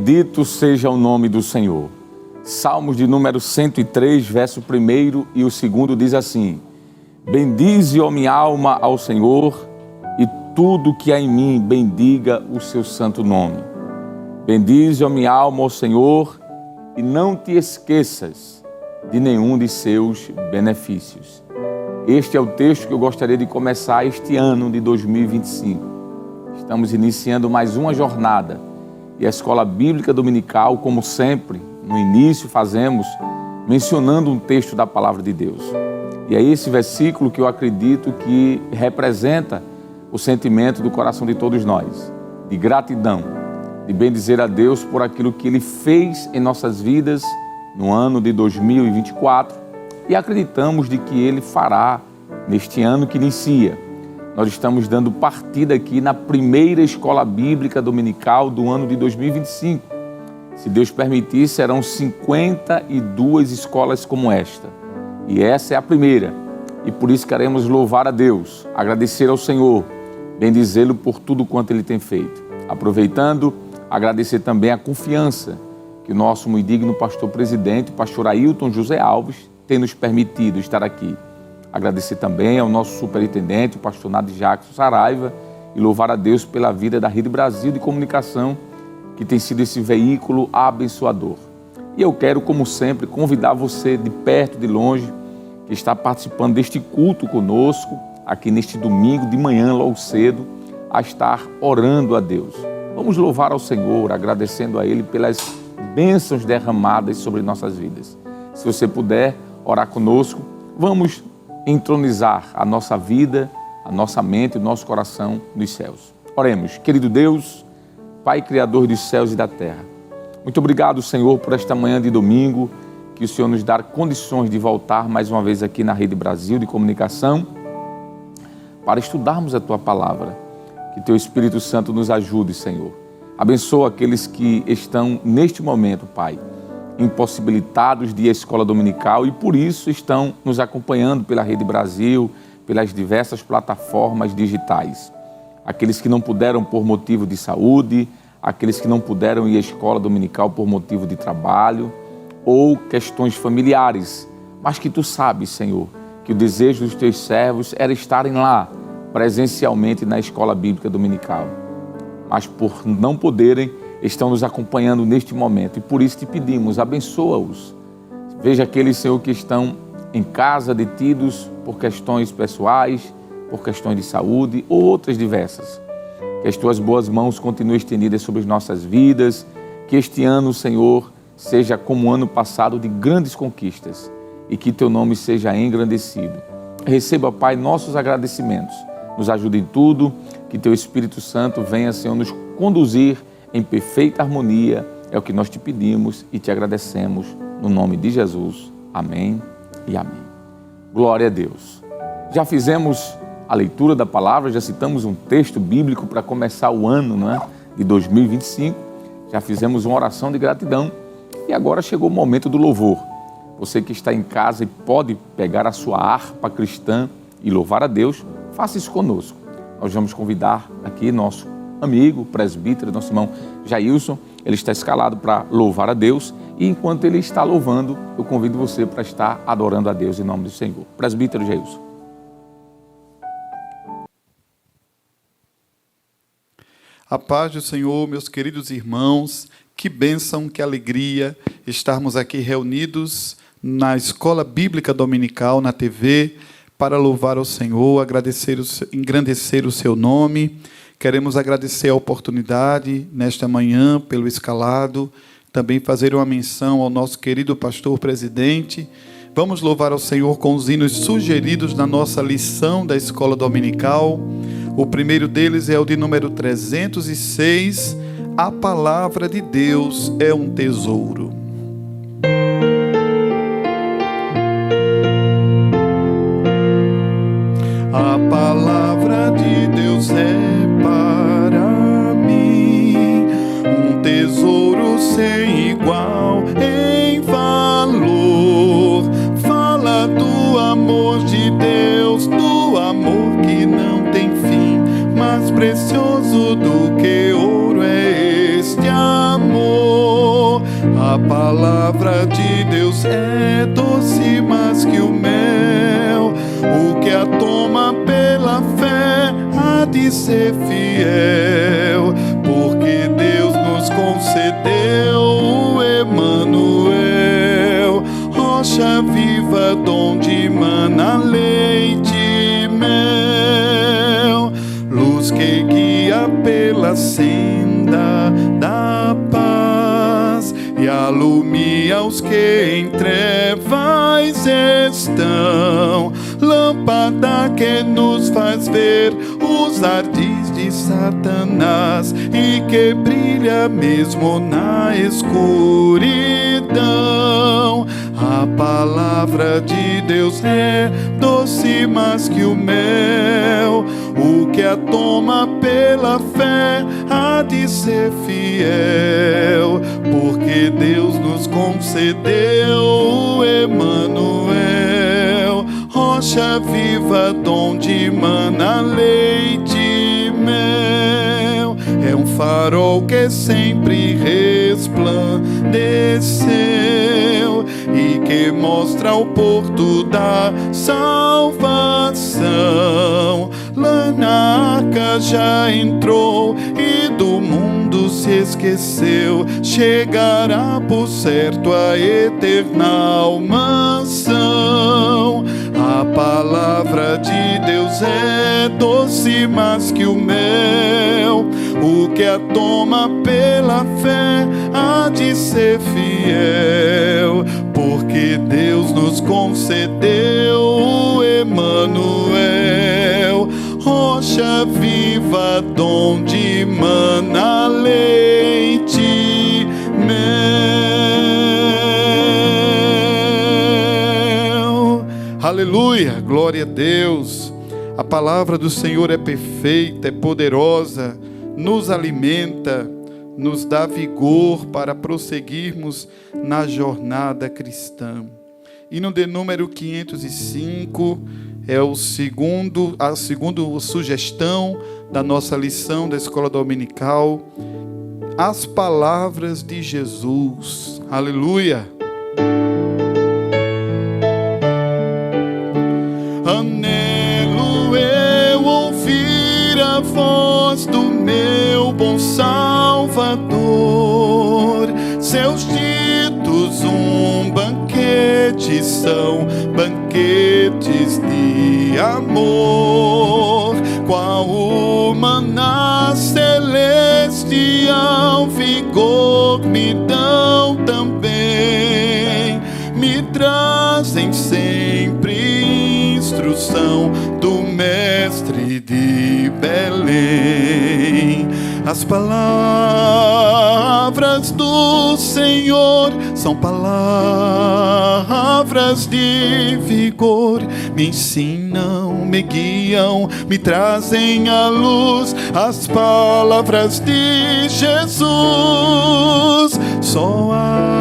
Bendito seja o nome do Senhor. Salmos de número 103, verso 1 e o 2 diz assim: Bendize, ó minha alma, ao Senhor, e tudo que há em mim bendiga o seu santo nome. Bendize, ó minha alma, ao Senhor, e não te esqueças de nenhum de seus benefícios. Este é o texto que eu gostaria de começar este ano de 2025. Estamos iniciando mais uma jornada e a Escola Bíblica Dominical, como sempre, no início fazemos mencionando um texto da Palavra de Deus. E é esse versículo que eu acredito que representa o sentimento do coração de todos nós, de gratidão, de bendizer a Deus por aquilo que Ele fez em nossas vidas no ano de 2024 e acreditamos de que Ele fará neste ano que inicia. Nós estamos dando partida aqui na primeira Escola Bíblica Dominical do ano de 2025. Se Deus permitir, serão 52 escolas como esta. E essa é a primeira. E por isso queremos louvar a Deus, agradecer ao Senhor, bendizê-lo por tudo quanto Ele tem feito. Aproveitando, agradecer também a confiança que o nosso muito digno pastor presidente, o pastor Ailton José Alves, tem nos permitido estar aqui. Agradecer também ao nosso superintendente, o pastor Nadi Jackson Saraiva, e louvar a Deus pela vida da Rede Brasil de Comunicação, que tem sido esse veículo abençoador. E eu quero, como sempre, convidar você de perto, de longe, que está participando deste culto conosco, aqui neste domingo de manhã, logo cedo, a estar orando a Deus. Vamos louvar ao Senhor, agradecendo a Ele pelas bênçãos derramadas sobre nossas vidas. Se você puder orar conosco, vamos entronizar a nossa vida, a nossa mente, o nosso coração nos céus. Oremos. Querido Deus, Pai Criador dos céus e da terra, muito obrigado, Senhor, por esta manhã de domingo, que o Senhor nos dá condições de voltar mais uma vez aqui na Rede Brasil de Comunicação para estudarmos a Tua Palavra. Que Teu Espírito Santo nos ajude, Senhor. Abençoa aqueles que estão neste momento, Pai, impossibilitados de ir à escola dominical e por isso estão nos acompanhando pela Rede Brasil, pelas diversas plataformas digitais. Aqueles que não puderam por motivo de saúde, aqueles que não puderam ir à escola dominical por motivo de trabalho ou questões familiares, mas que Tu sabes, Senhor, que o desejo dos Teus servos era estarem lá presencialmente na escola bíblica dominical. Mas por não poderem, estão nos acompanhando neste momento e por isso Te pedimos, abençoa-os. Veja aqueles, Senhor, que estão em casa detidos por questões pessoais, por questões de saúde ou outras diversas. Que as Tuas boas mãos continuem estendidas sobre as nossas vidas, que este ano, Senhor, seja como o ano passado de grandes conquistas e que Teu nome seja engrandecido. Receba, Pai, nossos agradecimentos. Nos ajude em tudo, que Teu Espírito Santo venha, Senhor, nos conduzir em perfeita harmonia. É o que nós Te pedimos e Te agradecemos no nome de Jesus. Amém e amém. Glória a Deus. Já fizemos a leitura da palavra, já citamos um texto bíblico para começar o ano, de 2025. Já fizemos uma oração de gratidão e agora chegou o momento do louvor. Você que está em casa e pode pegar a sua harpa cristã e louvar a Deus, faça isso conosco. Nós vamos convidar aqui nosso amigo, presbítero, nosso irmão Jailson. Ele está escalado para louvar a Deus e enquanto ele está louvando, eu convido você para estar adorando a Deus em nome do Senhor. Presbítero Jailson. A paz do Senhor, meus queridos irmãos, que bênção, que alegria estarmos aqui reunidos na Escola Bíblica Dominical, na TV, para louvar ao Senhor, engrandecer o Seu nome. Queremos agradecer a oportunidade nesta manhã pelo escalado, também fazer uma menção ao nosso querido pastor presidente. Vamos louvar ao Senhor com os hinos sugeridos na nossa lição da Escola Dominical. O primeiro deles é o de número 306, A Palavra de Deus é um Tesouro. A palavra de Deus é para mim um tesouro sem igual em valor. Fala do amor de Deus, do amor que não tem fim, mais precioso do que ouro é este amor. Deus é doce mais que o mel. O que a toma pela fé há de ser fiel, porque Deus nos concedeu o Emanuel, rocha viva donde mana leite e mel, luz que guia pela senda da paz e alumia os que em trevas estão, lâmpada que nos faz ver os ardis de Satanás e que brilha mesmo na escuridão. A palavra de Deus é doce mais que o mel. O que a toma pela fé há de ser fiel, porque Deus nos concedeu o Emanuel, rocha viva donde mana leite e mel. É um farol que sempre resplandeceu e que mostra o porto da salvação. Lá na arca já entrou e do mundo se esqueceu, chegará por certo a eterna mansão. A palavra de Deus é doce mais que o mel. O que a toma pela fé há de ser fiel, porque Deus nos concedeu o Emanuel, rocha viva donde mana leite e mel. Aleluia, glória a Deus. A palavra do Senhor é perfeita, é poderosa, nos alimenta, nos dá vigor para prosseguirmos na jornada cristã. Hino de número 505 é a segunda sugestão da nossa lição da escola dominical, as palavras de Jesus. Aleluia! Anelo eu ouvir a voz do meu bom Salvador. Seus ditos um banquete são banquetes de amor, qual o maná celestial vigor me dão também, me trazem sempre instrução do Mestre de Belém. As palavras do Senhor são palavras de vigor, me ensinam, me guiam, me trazem à luz. As palavras de Jesus, só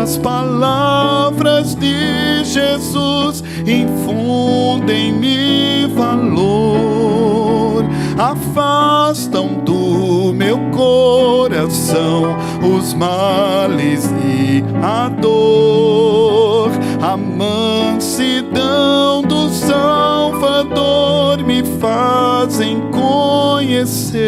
as palavras de Jesus infundem-me valor, afastam do meu coração os males e a dor. A mansidão do Salvador me fazem conhecer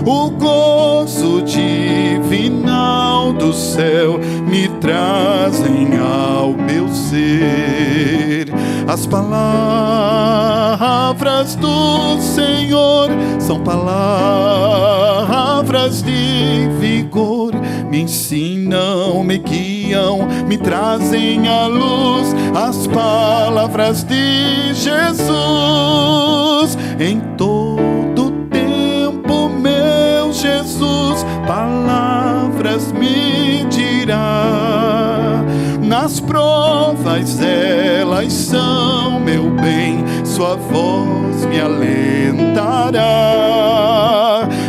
o gozo divinal do céu, me trazem ao meu ser. As palavras do Senhor são palavras de vigor, me ensinam, me guiam, me trazem à luz. As palavras de Jesus em todo tempo, meu Jesus, palavras me dirá. Nas provas elas são meu bem, sua voz me alentará.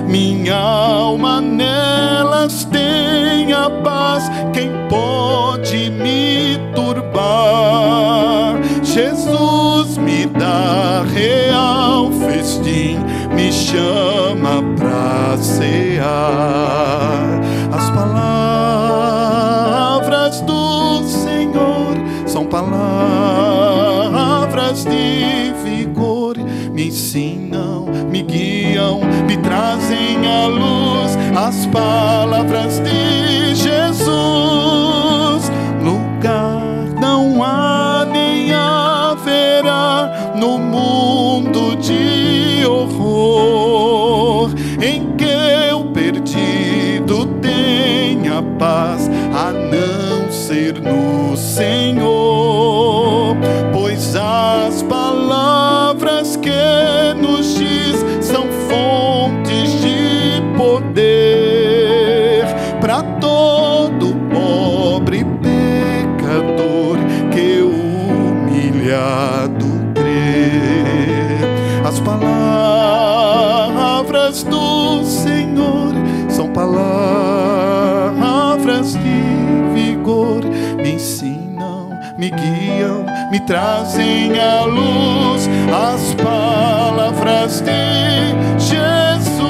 Minha alma nelas tem a paz, quem pode me turbar? Jesus me dá real festim, me chama pra cear. As palavras do Senhor são palavras de vigor, me ensinam, me guiam, me trazem à luz as palavras de Jesus. Lugar não há nem haverá no mundo de horror em que o perdido tenha paz, a não ser no Senhor, pois as palavras que nos diz são fontes de poder para todo pobre pecador que humilhado crê. As palavras do Senhor são palavras de vigor, me ensinam, me guiam, me trazem à luz as palavras de Jesus.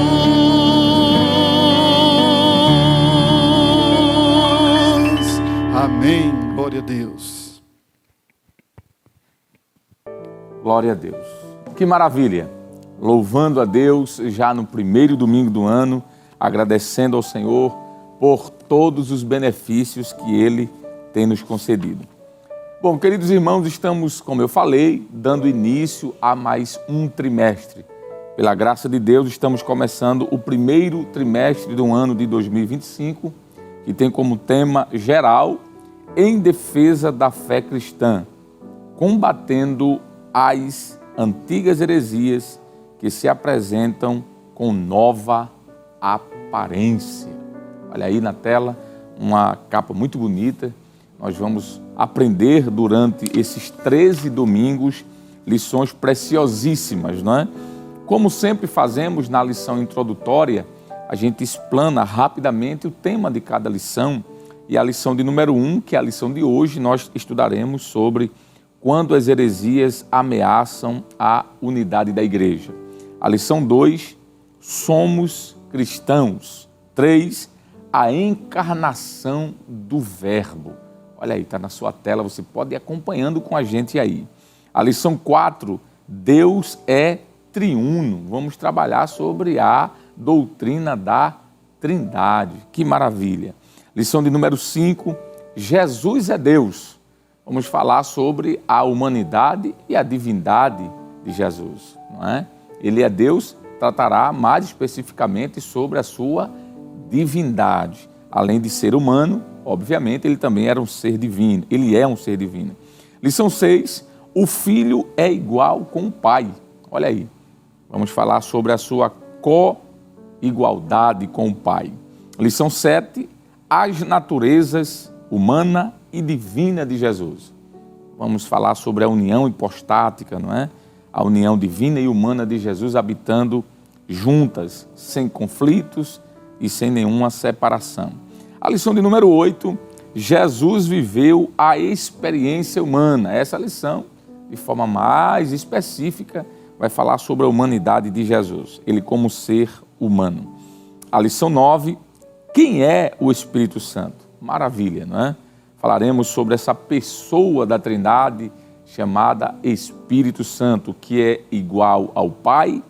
Amém. Glória a Deus. Glória a Deus. Que maravilha! Louvando a Deus já no primeiro domingo do ano, agradecendo ao Senhor por todos os benefícios que Ele tem nos concedido. Bom, queridos irmãos, estamos, como eu falei, dando início a mais um trimestre. Pela graça de Deus, estamos começando o primeiro trimestre do ano de 2025, que tem como tema geral, em defesa da fé cristã, combatendo as antigas heresias que se apresentam com nova aparência. Olha aí na tela, uma capa muito bonita. Nós vamos aprender durante esses 13 domingos lições preciosíssimas, não é? Como sempre fazemos na lição introdutória, a gente explana rapidamente o tema de cada lição. E a lição de número 1, que é a lição de hoje, nós estudaremos sobre quando as heresias ameaçam a unidade da igreja. A lição 2, somos cristãos. 3, a encarnação do Verbo. Olha aí, está na sua tela, você pode ir acompanhando com a gente aí. A lição 4, Deus é triuno. Vamos trabalhar sobre a doutrina da Trindade. Que maravilha! Lição de número 5, Jesus é Deus. Vamos falar sobre a humanidade e a divindade de Jesus, não é? Ele é Deus, tratará mais especificamente sobre a sua divindade. Além de ser humano, obviamente, ele também era um ser divino. Ele é um ser divino. Lição 6, o Filho é igual com o Pai. Olha aí, vamos falar sobre a sua co-igualdade com o Pai. Lição 7, as naturezas humana e divina de Jesus. Vamos falar sobre a união hipostática, não é? A união divina e humana de Jesus habitando juntas, sem conflitos e sem nenhuma separação. A lição de número 8, Jesus viveu a experiência humana. Essa lição, de forma mais específica, vai falar sobre a humanidade de Jesus, ele como ser humano. A lição 9, quem é o Espírito Santo? Maravilha, não é? Falaremos sobre essa pessoa da Trindade chamada Espírito Santo, que é igual ao Pai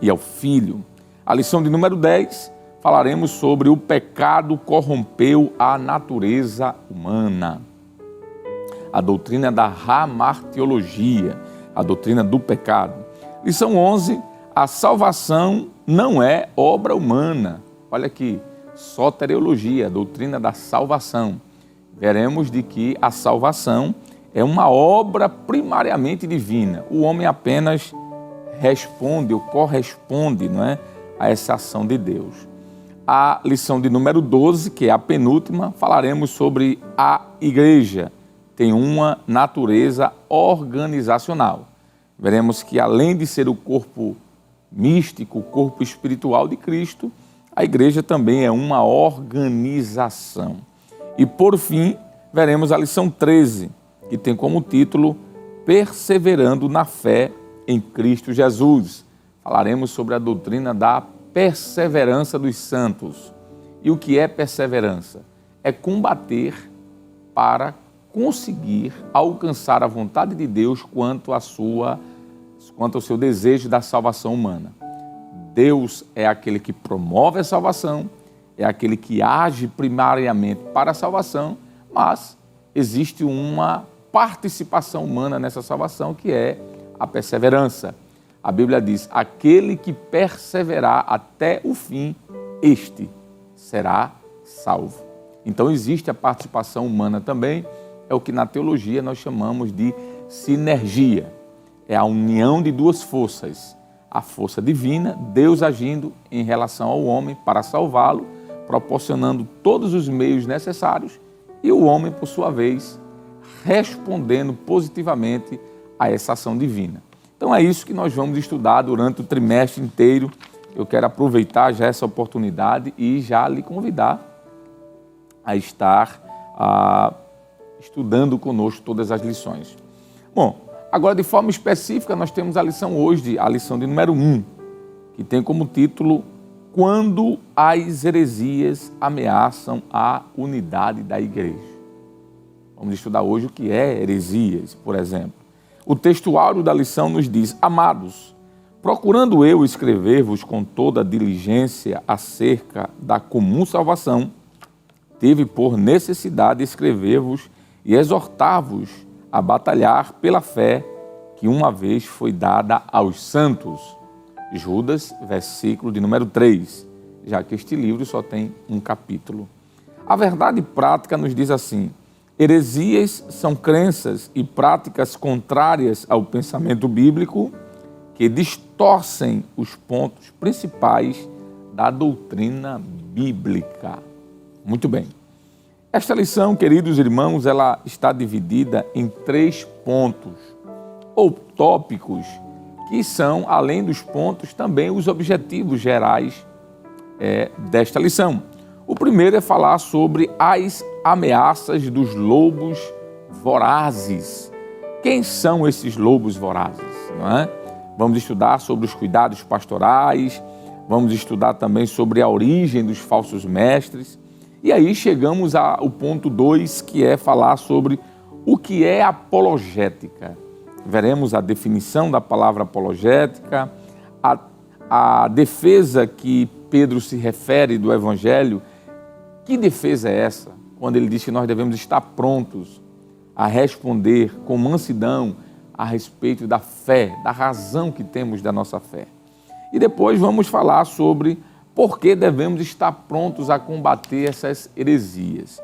e ao Filho. A lição de número 10, falaremos sobre o pecado corrompeu a natureza humana. A doutrina da hamartiologia, a doutrina do pecado. Lição 11, a salvação não é obra humana. Olha aqui, soteriologia, a doutrina da salvação. Veremos de que a salvação é uma obra primariamente divina. O homem apenas responde ou corresponde, não é, a essa ação de Deus. A lição de número 12, que é a penúltima, falaremos sobre a igreja. Tem uma natureza organizacional. Veremos que além de ser o corpo místico, o corpo espiritual de Cristo, a igreja também é uma organização. E por fim, veremos a lição 13, que tem como título Perseverando na Fé em Cristo Jesus. Falaremos sobre a doutrina da perseverança dos santos. E o que é perseverança? É combater para conseguir alcançar a vontade de Deus quanto ao seu desejo da salvação humana. Deus é aquele que promove a salvação, é aquele que age primariamente para a salvação, mas existe uma participação humana nessa salvação, que é a perseverança. A Bíblia diz: aquele que perseverar até o fim, este será salvo. Então existe a participação humana também, é o que na teologia nós chamamos de sinergia. É a união de duas forças, a força divina, Deus agindo em relação ao homem para salvá-lo, proporcionando todos os meios necessários, e o homem, por sua vez, respondendo positivamente a essa ação divina. Então é isso que nós vamos estudar durante o trimestre inteiro. Eu quero aproveitar já essa oportunidade e já lhe convidar a estar estudando conosco todas as lições. Bom, agora de forma específica nós temos a lição hoje, a lição de número 1, que tem como título: Quando as heresias ameaçam a unidade da igreja. Vamos estudar hoje o que é heresias, por exemplo. O textuário da lição nos diz: Amados, procurando eu escrever-vos com toda diligência acerca da comum salvação, tive por necessidade escrever-vos e exortar-vos a batalhar pela fé que uma vez foi dada aos santos. Judas, versículo de número 3, já que este livro só tem um capítulo. A verdade prática nos diz assim: heresias são crenças e práticas contrárias ao pensamento bíblico que distorcem os pontos principais da doutrina bíblica. Muito bem. Esta lição, queridos irmãos, ela está dividida em 3 pontos ou tópicos, que são, além dos pontos, também os objetivos gerais desta lição. O primeiro é falar sobre as ameaças dos lobos vorazes. Quem são esses lobos vorazes? Não é? Vamos estudar sobre os cuidados pastorais, vamos estudar também sobre a origem dos falsos mestres. E aí chegamos ao ponto 2, que é falar sobre o que é apologética. Veremos a definição da palavra apologética, a defesa que Pedro se refere do Evangelho. Que defesa é essa? Quando ele diz que nós devemos estar prontos a responder com mansidão a respeito da fé, da razão que temos da nossa fé. E depois vamos falar sobre por que devemos estar prontos a combater essas heresias.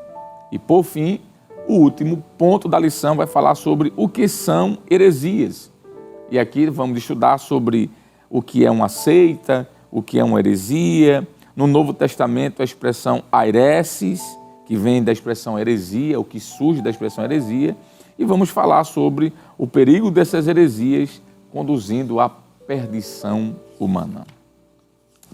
E por fim, o último ponto da lição vai falar sobre o que são heresias. E aqui vamos estudar sobre o que é uma seita, o que é uma heresia. No Novo Testamento, a expressão aireses, que vem da expressão heresia, o que surge da expressão heresia. E vamos falar sobre o perigo dessas heresias conduzindo à perdição humana.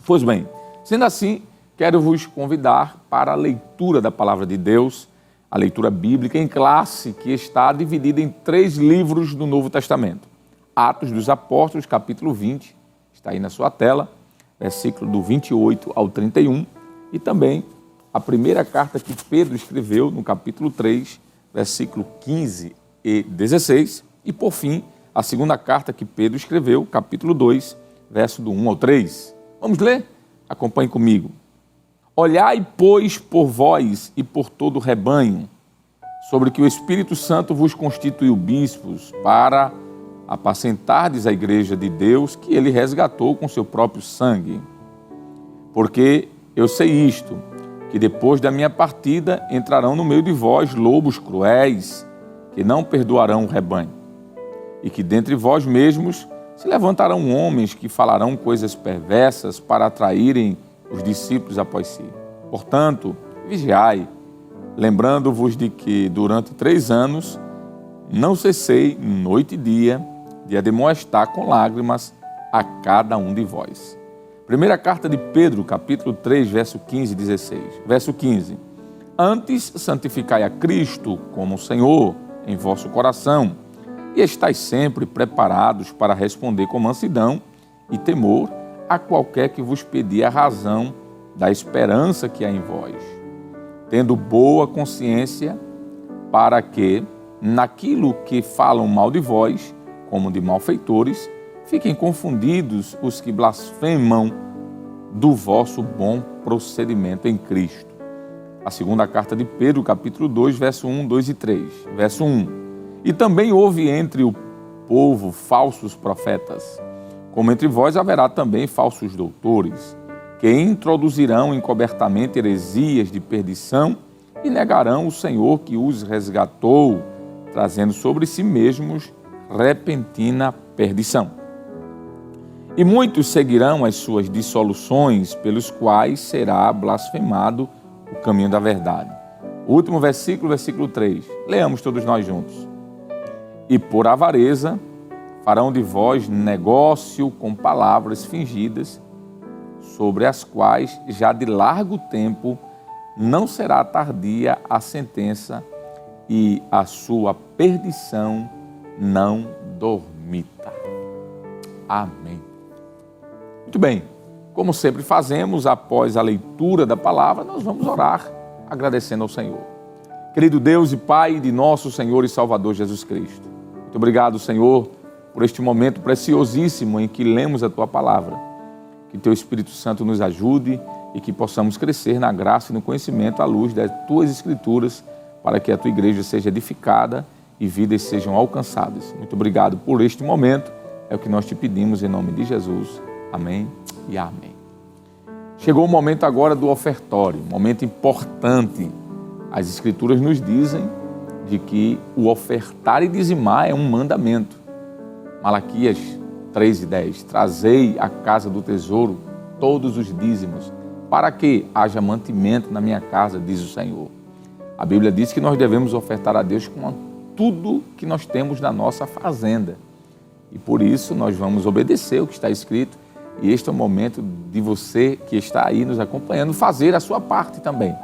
Pois bem, sendo assim, quero vos convidar para a leitura da Palavra de Deus, a leitura bíblica em classe, que está dividida em 3 livros do Novo Testamento. Atos dos Apóstolos, capítulo 20, está aí na sua tela, versículo do 28 ao 31, e também a primeira carta que Pedro escreveu, no capítulo 3, versículo 15 e 16, e por fim, a segunda carta que Pedro escreveu, capítulo 2, verso do 1 ao 3. Vamos ler? Acompanhe comigo. Olhai, pois, por vós e por todo o rebanho, sobre que o Espírito Santo vos constituiu bispos, para apacentardes a igreja de Deus, que ele resgatou com seu próprio sangue. Porque eu sei isto, que depois da minha partida entrarão no meio de vós lobos cruéis, que não perdoarão o rebanho, e que dentre vós mesmos se levantarão homens que falarão coisas perversas para atraírem os discípulos após si. Portanto, vigiai, lembrando-vos de que durante 3 anos não cessei noite e dia de admoestar com lágrimas a cada um de vós. Primeira carta de Pedro, capítulo 3, verso 15 e 16. Verso 15. Antes santificai a Cristo como Senhor em vosso coração, e estais sempre preparados para responder com mansidão e temor a qualquer que vos pedir a razão da esperança que há em vós, tendo boa consciência para que, naquilo que falam mal de vós, como de malfeitores, fiquem confundidos os que blasfemam do vosso bom procedimento em Cristo. A segunda carta de Pedro, capítulo 2, verso 1, 2 e 3. Verso 1. E também houve entre o povo falsos profetas, como entre vós haverá também falsos doutores, que introduzirão encobertamente heresias de perdição e negarão o Senhor que os resgatou, trazendo sobre si mesmos repentina perdição. E muitos seguirão as suas dissoluções, pelos quais será blasfemado o caminho da verdade. O último versículo, versículo 3. Leamos todos nós juntos. E por avareza farão de vós negócio com palavras fingidas, sobre as quais já de largo tempo não será tardia a sentença, e a sua perdição não dormita. Amém. Muito bem, como sempre fazemos, após a leitura da palavra, nós vamos orar agradecendo ao Senhor. Querido Deus e Pai de nosso Senhor e Salvador Jesus Cristo, muito obrigado, Senhor, por este momento preciosíssimo em que lemos a Tua palavra. Que Teu Espírito Santo nos ajude e que possamos crescer na graça e no conhecimento à luz das Tuas Escrituras, para que a Tua igreja seja edificada e vidas sejam alcançadas. Muito obrigado por este momento, é o que nós te pedimos em nome de Jesus. Amém e amém. Chegou o momento agora do ofertório, um momento importante. As Escrituras nos dizem de que o ofertar e dizimar é um mandamento. Malaquias 3:10, trazei à casa do tesouro todos os dízimos, para que haja mantimento na minha casa, diz o Senhor. A Bíblia diz que nós devemos ofertar a Deus com tudo que nós temos na nossa fazenda. E por isso nós vamos obedecer o que está escrito. E este é o momento de você que está aí nos acompanhando fazer a sua parte também.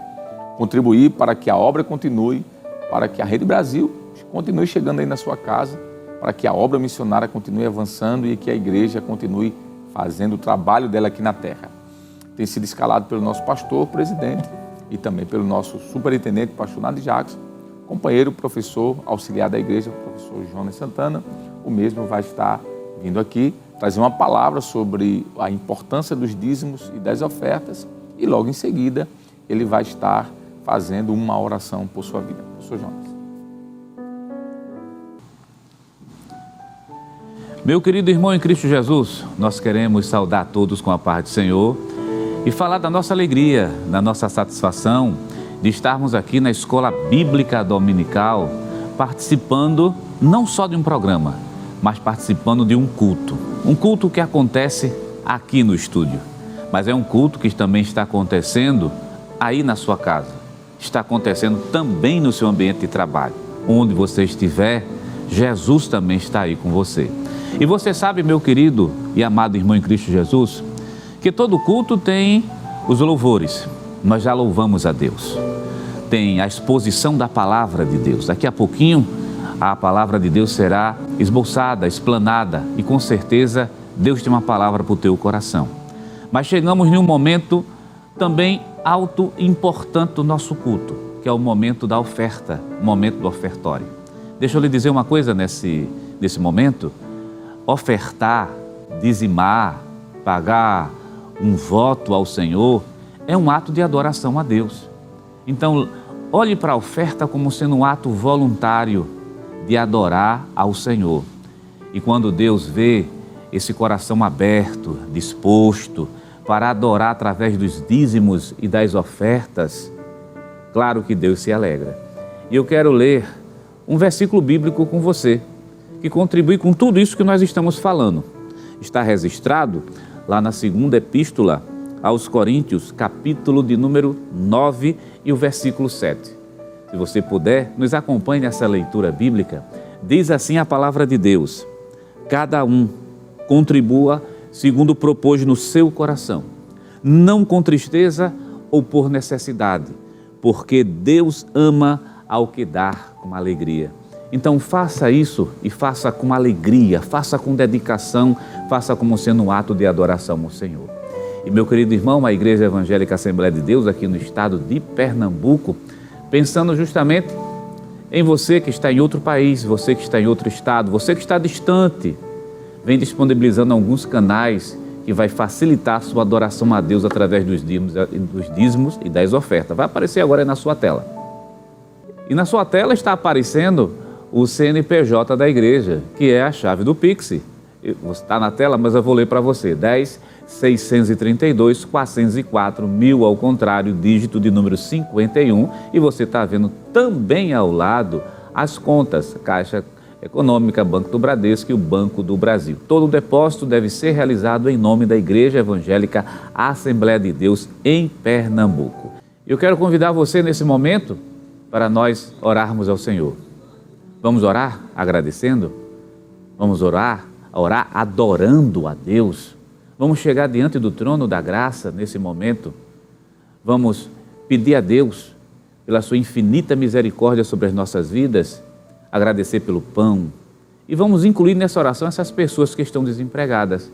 Contribuir para que a obra continue, para que a Rede Brasil continue chegando aí na sua casa, para que a obra missionária continue avançando e que a igreja continue fazendo o trabalho dela aqui na terra. Tem sido escalado pelo nosso pastor, presidente, e também pelo nosso superintendente, pastor Nadi Jackson, companheiro, professor, auxiliar da igreja, professor Jonas Santana. O mesmo vai estar vindo aqui trazer uma palavra sobre a importância dos dízimos e das ofertas e logo em seguida ele vai estar fazendo uma oração por sua vida. Professor Jonas. Meu querido irmão em Cristo Jesus, nós queremos saudar todos com a paz do Senhor e falar da nossa alegria, da nossa satisfação de estarmos aqui na Escola Bíblica Dominical, participando não só de um programa, mas participando de um culto que acontece aqui no estúdio, mas é um culto que também está acontecendo aí na sua casa, está acontecendo também no seu ambiente de trabalho, onde você estiver, Jesus também está aí com você. E você sabe, meu querido e amado irmão em Cristo Jesus, que todo culto tem os louvores, nós já louvamos a Deus, tem a exposição da palavra de Deus, daqui a pouquinho a palavra de Deus será esboçada, explanada e com certeza Deus tem uma palavra para o teu coração. Mas chegamos em um momento também alto e importante do nosso culto, que é o momento da oferta, o momento do ofertório. Deixa eu lhe dizer uma coisa nesse momento, ofertar, dizimar, pagar um voto ao Senhor é um ato de adoração a Deus. Então, olhe para a oferta como sendo um ato voluntário de adorar ao Senhor. E quando Deus vê esse coração aberto, disposto para adorar através dos dízimos e das ofertas, claro que Deus se alegra. E eu quero ler um versículo bíblico com você, que contribui com tudo isso que nós estamos falando. Está registrado lá na segunda epístola aos Coríntios, capítulo de número 9 e o versículo 7. Se você puder, nos acompanhe nessa leitura bíblica. Diz assim a palavra de Deus: cada um contribua segundo propôs no seu coração, não com tristeza ou por necessidade, porque Deus ama ao que dá com alegria. Então faça isso e faça com alegria, faça com dedicação, faça como sendo um ato de adoração ao Senhor. E meu querido irmão, a Igreja Evangélica Assembleia de Deus aqui no estado de Pernambuco, pensando justamente em você que está em outro país, você que está em outro estado, você que está distante. Vem disponibilizando alguns canais que vai facilitar a sua adoração a Deus através dos dízimos e das ofertas. Vai aparecer agora aí na sua tela. E na sua tela está aparecendo o CNPJ da igreja, que é a chave do Pix. Está na tela, mas eu vou ler para você. 10.632.404.1000 ao contrário, dígito de número 51. E você está vendo também ao lado as contas, Caixa Econômica, Banco do Bradesco e o Banco do Brasil. Todo o depósito deve ser realizado em nome da Igreja Evangélica Assembleia de Deus em Pernambuco. Eu quero convidar você nesse momento para nós orarmos ao Senhor. Vamos orar agradecendo? Vamos orar adorando a Deus? Vamos chegar diante do trono da graça nesse momento? Vamos pedir a Deus pela sua infinita misericórdia sobre as nossas vidas, agradecer pelo pão, e vamos incluir nessa oração essas pessoas que estão desempregadas.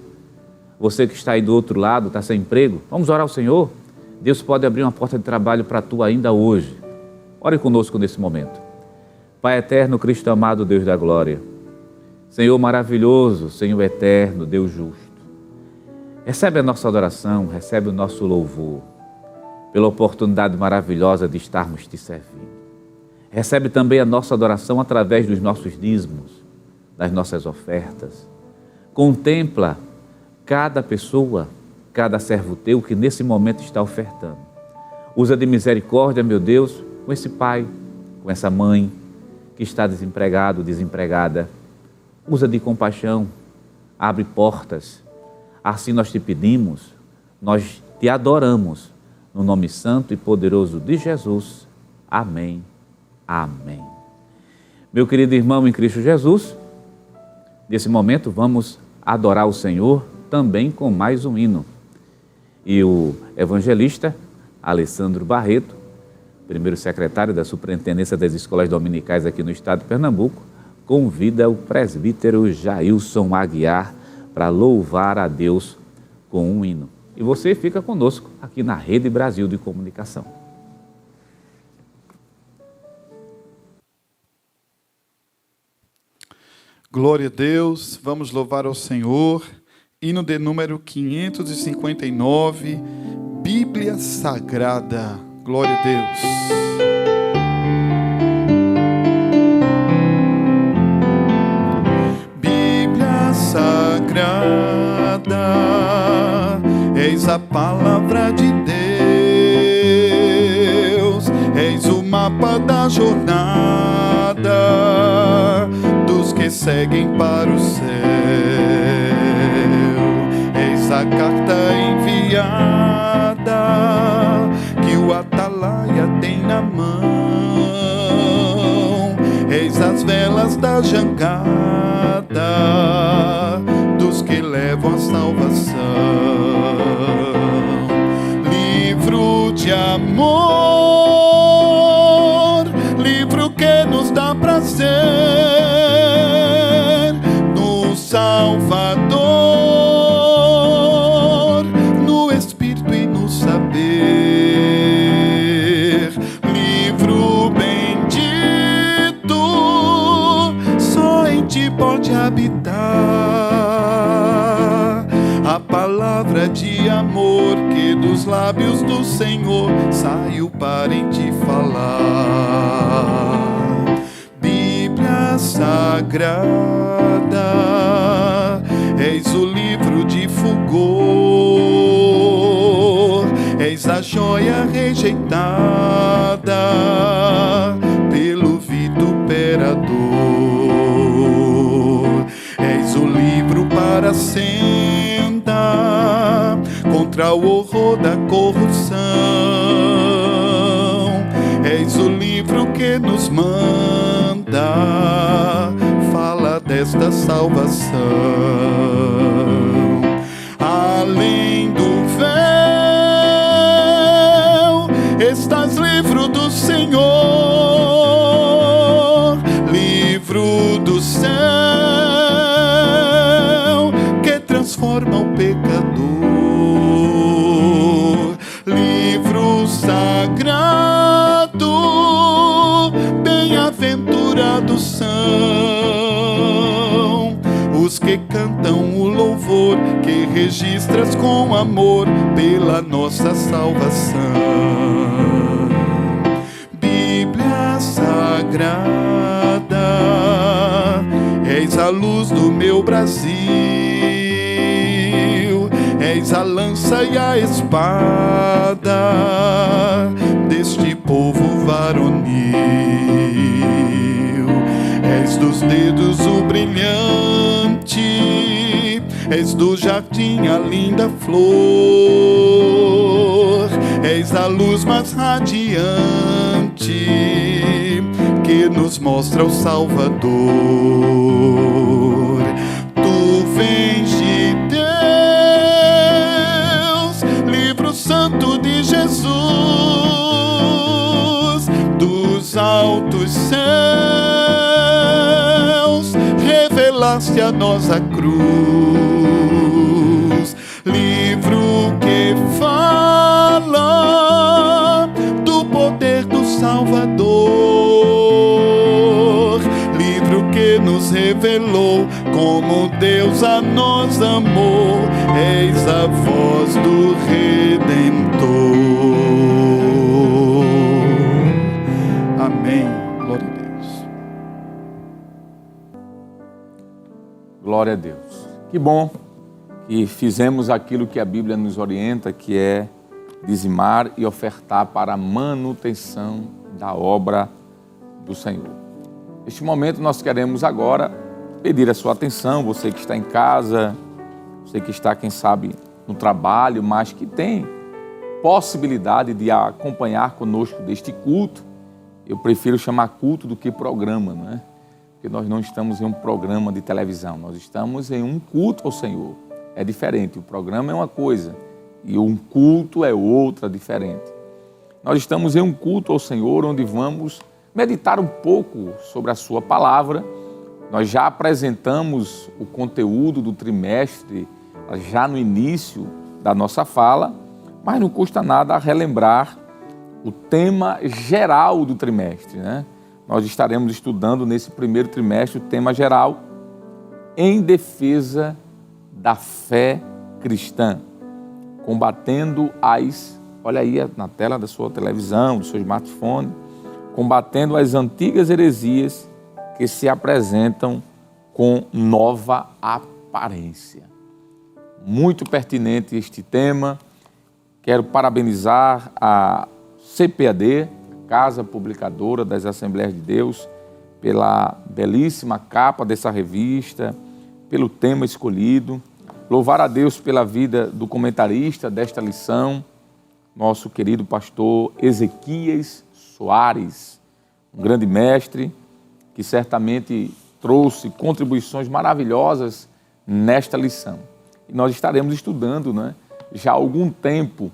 Você que está aí do outro lado, está sem emprego, vamos orar ao Senhor. Deus pode abrir uma porta de trabalho para tu ainda hoje. Ore conosco nesse momento. Pai eterno, Cristo amado, Deus da glória, Senhor maravilhoso, Senhor eterno, Deus justo, recebe a nossa adoração, recebe o nosso louvor, pela oportunidade maravilhosa de estarmos te servindo. Recebe também a nossa adoração através dos nossos dízimos, das nossas ofertas. Contempla cada pessoa, cada servo teu que nesse momento está ofertando. Usa de misericórdia, meu Deus, com esse pai, com essa mãe que está desempregado, desempregada. Usa de compaixão, abre portas. Assim nós te pedimos, nós te adoramos, no nome santo e poderoso de Jesus. Amém. Amém. Meu querido irmão em Cristo Jesus, nesse momento vamos adorar o Senhor também com mais um hino. E o evangelista Alessandro Barreto, primeiro secretário da Superintendência das Escolas Dominicais aqui no estado de Pernambuco, convida o presbítero Jailson Aguiar para louvar a Deus com um hino. E você fica conosco aqui na Rede Brasil de Comunicação. Glória a Deus, vamos louvar ao Senhor. Hino de número 559, Bíblia Sagrada. Glória a Deus. Bíblia Sagrada, eis a palavra de Deus, eis o mapa da jornada dos que seguem para o céu. Eis a carta enviada que o atalaia tem na mão. Eis as velas da jangada dos que levam a salvação. Livro de amor, livro que nos dá prazer no Salvador, no Espírito e no saber. Livro bendito, só em ti pode habitar a palavra de amor que dos lábios do Senhor saiu para em ti falar. Bíblia Sagrada, eis o livro de fulgor, eis a joia rejeitada pelo vituperador. Eis o livro para senda contra o horror da corrupção. Eis o livro que nos manda, fala desta salvação. Além do véu, estás livro do Senhor, livro do céu, que transforma o pecador. Livro sagrado, bem-aventurado são os que cantam o louvor que registras com amor pela nossa salvação. Bíblia Sagrada, és a luz do meu Brasil, és a lança e a espada deste povo varonil. És dos dedos o brilhante, és do jardim a linda flor, és a luz mais radiante que nos mostra o Salvador. Tu vens de Deus, livro santo de Jesus, dos altos céus, revelaste a nossa cruz. Livro que fala do poder do Salvador, livro que nos revelou como Deus a nós amou, eis a voz do Redentor. Amém. Glória a Deus. Glória a Deus. Que bom que fizemos aquilo que a Bíblia nos orienta, que é dizimar e ofertar para a manutenção da obra do Senhor. Neste momento nós queremos agora pedir a sua atenção, você que está em casa, você que está, quem sabe, no trabalho, mas que tem possibilidade de acompanhar conosco deste culto. Eu prefiro chamar culto do que programa, não é? Porque nós não estamos em um programa de televisão, nós estamos em um culto ao Senhor. É diferente, o programa é uma coisa e um culto é outra diferente. Nós estamos em um culto ao Senhor onde vamos meditar um pouco sobre a sua palavra. Nós já apresentamos o conteúdo do trimestre já no início da nossa fala, mas não custa nada relembrar o tema geral do trimestre, né? Nós estaremos estudando nesse primeiro trimestre o tema geral em defesa da fé cristã, combatendo olha aí na tela da sua televisão, do seu smartphone, combatendo as antigas heresias que se apresentam com nova aparência. Muito pertinente este tema. Quero parabenizar a CPAD, Casa Publicadora das Assembleias de Deus, pela belíssima capa dessa revista, pelo tema escolhido. Louvar a Deus pela vida do comentarista desta lição, nosso querido pastor Ezequias Soares, um grande mestre que certamente trouxe contribuições maravilhosas nesta lição. E nós estaremos estudando, né, já há algum tempo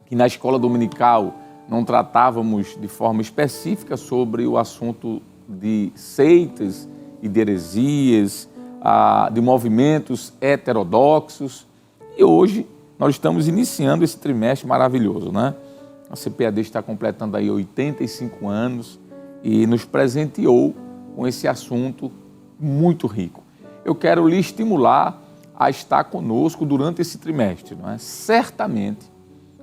que na escola dominical não tratávamos de forma específica sobre o assunto de seitas e de heresias, de movimentos heterodoxos. E hoje nós estamos iniciando esse trimestre maravilhoso, né? A CPAD está completando aí 85 anos e nos presenteou com esse assunto muito rico. Eu quero lhe estimular a estar conosco durante esse trimestre, não é? Certamente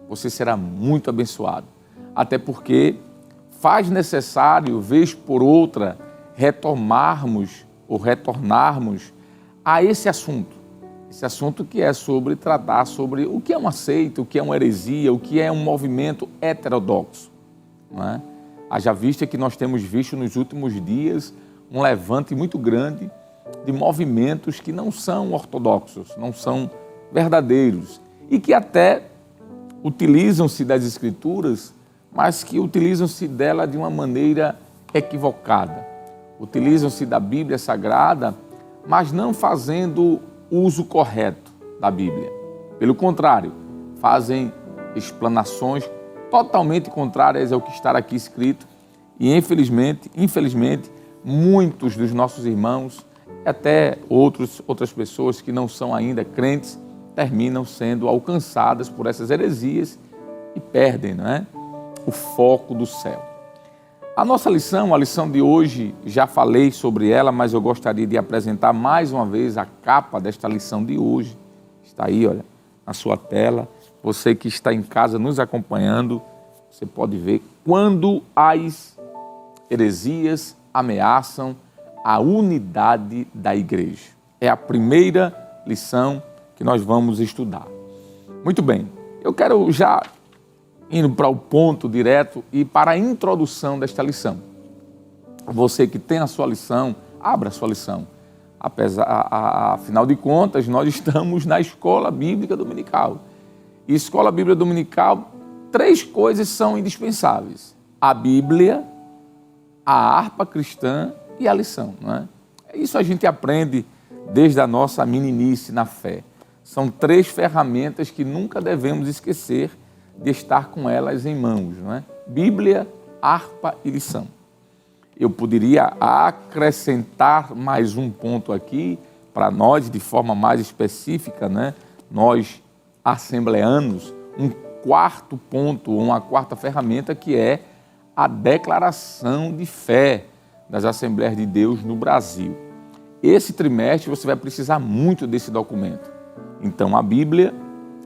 você será muito abençoado, até porque faz necessário, vez por outra, retomarmos ou retornarmos a esse assunto que é sobre tratar sobre o que é uma seita, o que é uma heresia, o que é um movimento heterodoxo, não é? Haja vista que nós temos visto nos últimos dias um levante muito grande de movimentos que não são ortodoxos, não são verdadeiros e que até utilizam-se das Escrituras, mas que utilizam-se dela de uma maneira equivocada. Utilizam-se da Bíblia Sagrada, mas não fazendo uso correto da Bíblia. Pelo contrário, fazem explanações totalmente contrárias ao que está aqui escrito e, infelizmente, muitos dos nossos irmãos, até outras pessoas que não são ainda crentes, terminam sendo alcançadas por essas heresias e perdem, não é, o foco do céu. A nossa lição, a lição de hoje, já falei sobre ela, mas eu gostaria de apresentar mais uma vez a capa desta lição de hoje. Está aí, olha, na sua tela. Você que está em casa nos acompanhando, você pode ver quando as heresias ameaçam a unidade da igreja. É a primeira lição que nós vamos estudar. Muito bem, eu quero já indo para o ponto direto e para a introdução desta lição. Você que tem a sua lição, abra a sua lição. Afinal de contas, nós estamos na Escola Bíblica Dominical. E Escola Bíblica Dominical, 3 coisas são indispensáveis: a Bíblia, a harpa cristã e a lição. Não é? Isso a gente aprende desde a nossa meninice na fé. São 3 ferramentas que nunca devemos esquecer de estar com elas em mãos, não é? Bíblia, harpa e lição. Eu poderia acrescentar mais um ponto aqui para nós, de forma mais específica, né? Nós, assembleanos, um 4º ponto, uma 4ª ferramenta, que é a declaração de fé das Assembleias de Deus no Brasil. Esse trimestre você vai precisar muito desse documento. Então, a Bíblia,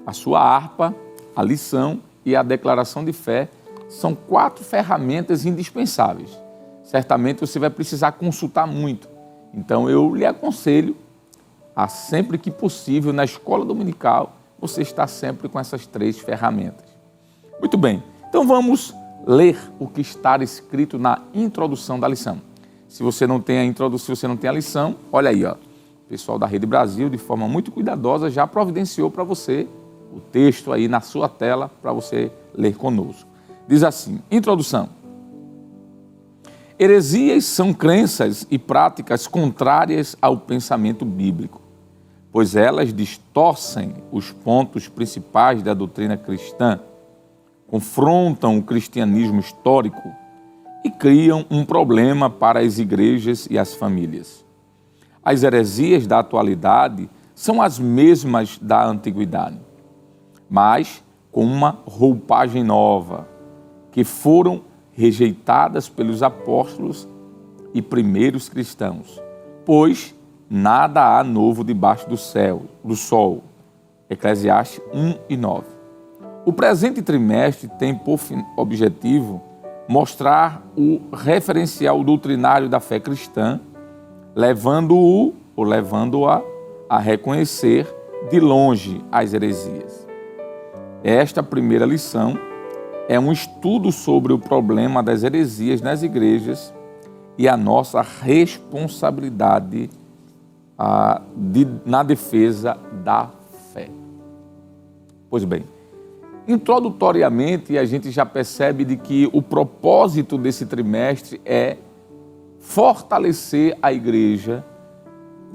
a sua harpa, a lição e a declaração de fé são 4 ferramentas indispensáveis. Certamente você vai precisar consultar muito. Então eu lhe aconselho a, sempre que possível, na escola dominical, você estar sempre com essas 3 ferramentas. Muito bem, então vamos ler o que está escrito na introdução da lição. Se você não tem a introdução, se você não tem a lição, olha aí, ó. O pessoal da Rede Brasil, de forma muito cuidadosa, já providenciou para você o texto aí na sua tela para você ler conosco. Diz assim, introdução. Heresias são crenças e práticas contrárias ao pensamento bíblico, pois elas distorcem os pontos principais da doutrina cristã, confrontam o cristianismo histórico e criam um problema para as igrejas e as famílias. As heresias da atualidade são as mesmas da antiguidade, mas com uma roupagem nova, que foram rejeitadas pelos apóstolos e primeiros cristãos, pois nada há novo debaixo do sol. Eclesiastes 1:9. O presente trimestre tem por objetivo mostrar o referencial doutrinário da fé cristã, levando-a a reconhecer de longe as heresias. Esta primeira lição é um estudo sobre o problema das heresias nas igrejas e a nossa responsabilidade na defesa da fé. Pois bem, introdutoriamente a gente já percebe de que o propósito desse trimestre é fortalecer a igreja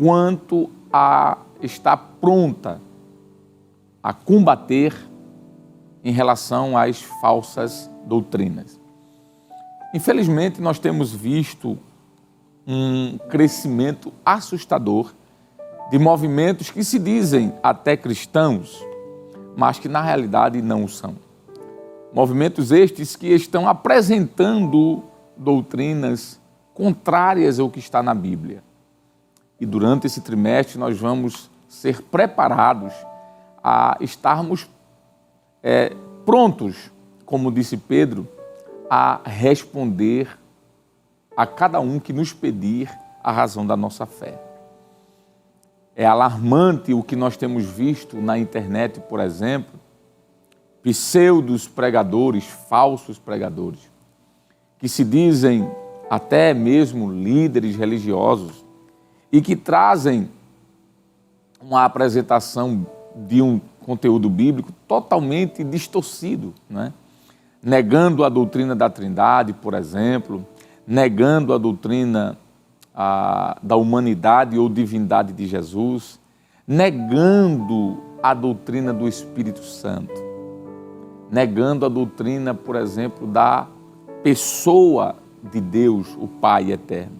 quanto a estar pronta a combater em relação às falsas doutrinas. Infelizmente, nós temos visto um crescimento assustador de movimentos que se dizem até cristãos, mas que na realidade não o são. Movimentos estes que estão apresentando doutrinas contrárias ao que está na Bíblia. E durante esse trimestre nós vamos ser preparados a estarmos prontos, como disse Pedro, a responder a cada um que nos pedir a razão da nossa fé. É alarmante o que nós temos visto na internet, por exemplo, pseudos pregadores, falsos pregadores, que se dizem até mesmo líderes religiosos e que trazem uma apresentação de um conteúdo bíblico totalmente distorcido, né? Negando a doutrina da Trindade, por exemplo, negando a doutrina da humanidade ou divindade de Jesus, negando a doutrina do Espírito Santo, negando a doutrina, por exemplo, da pessoa de Deus, o Pai eterno.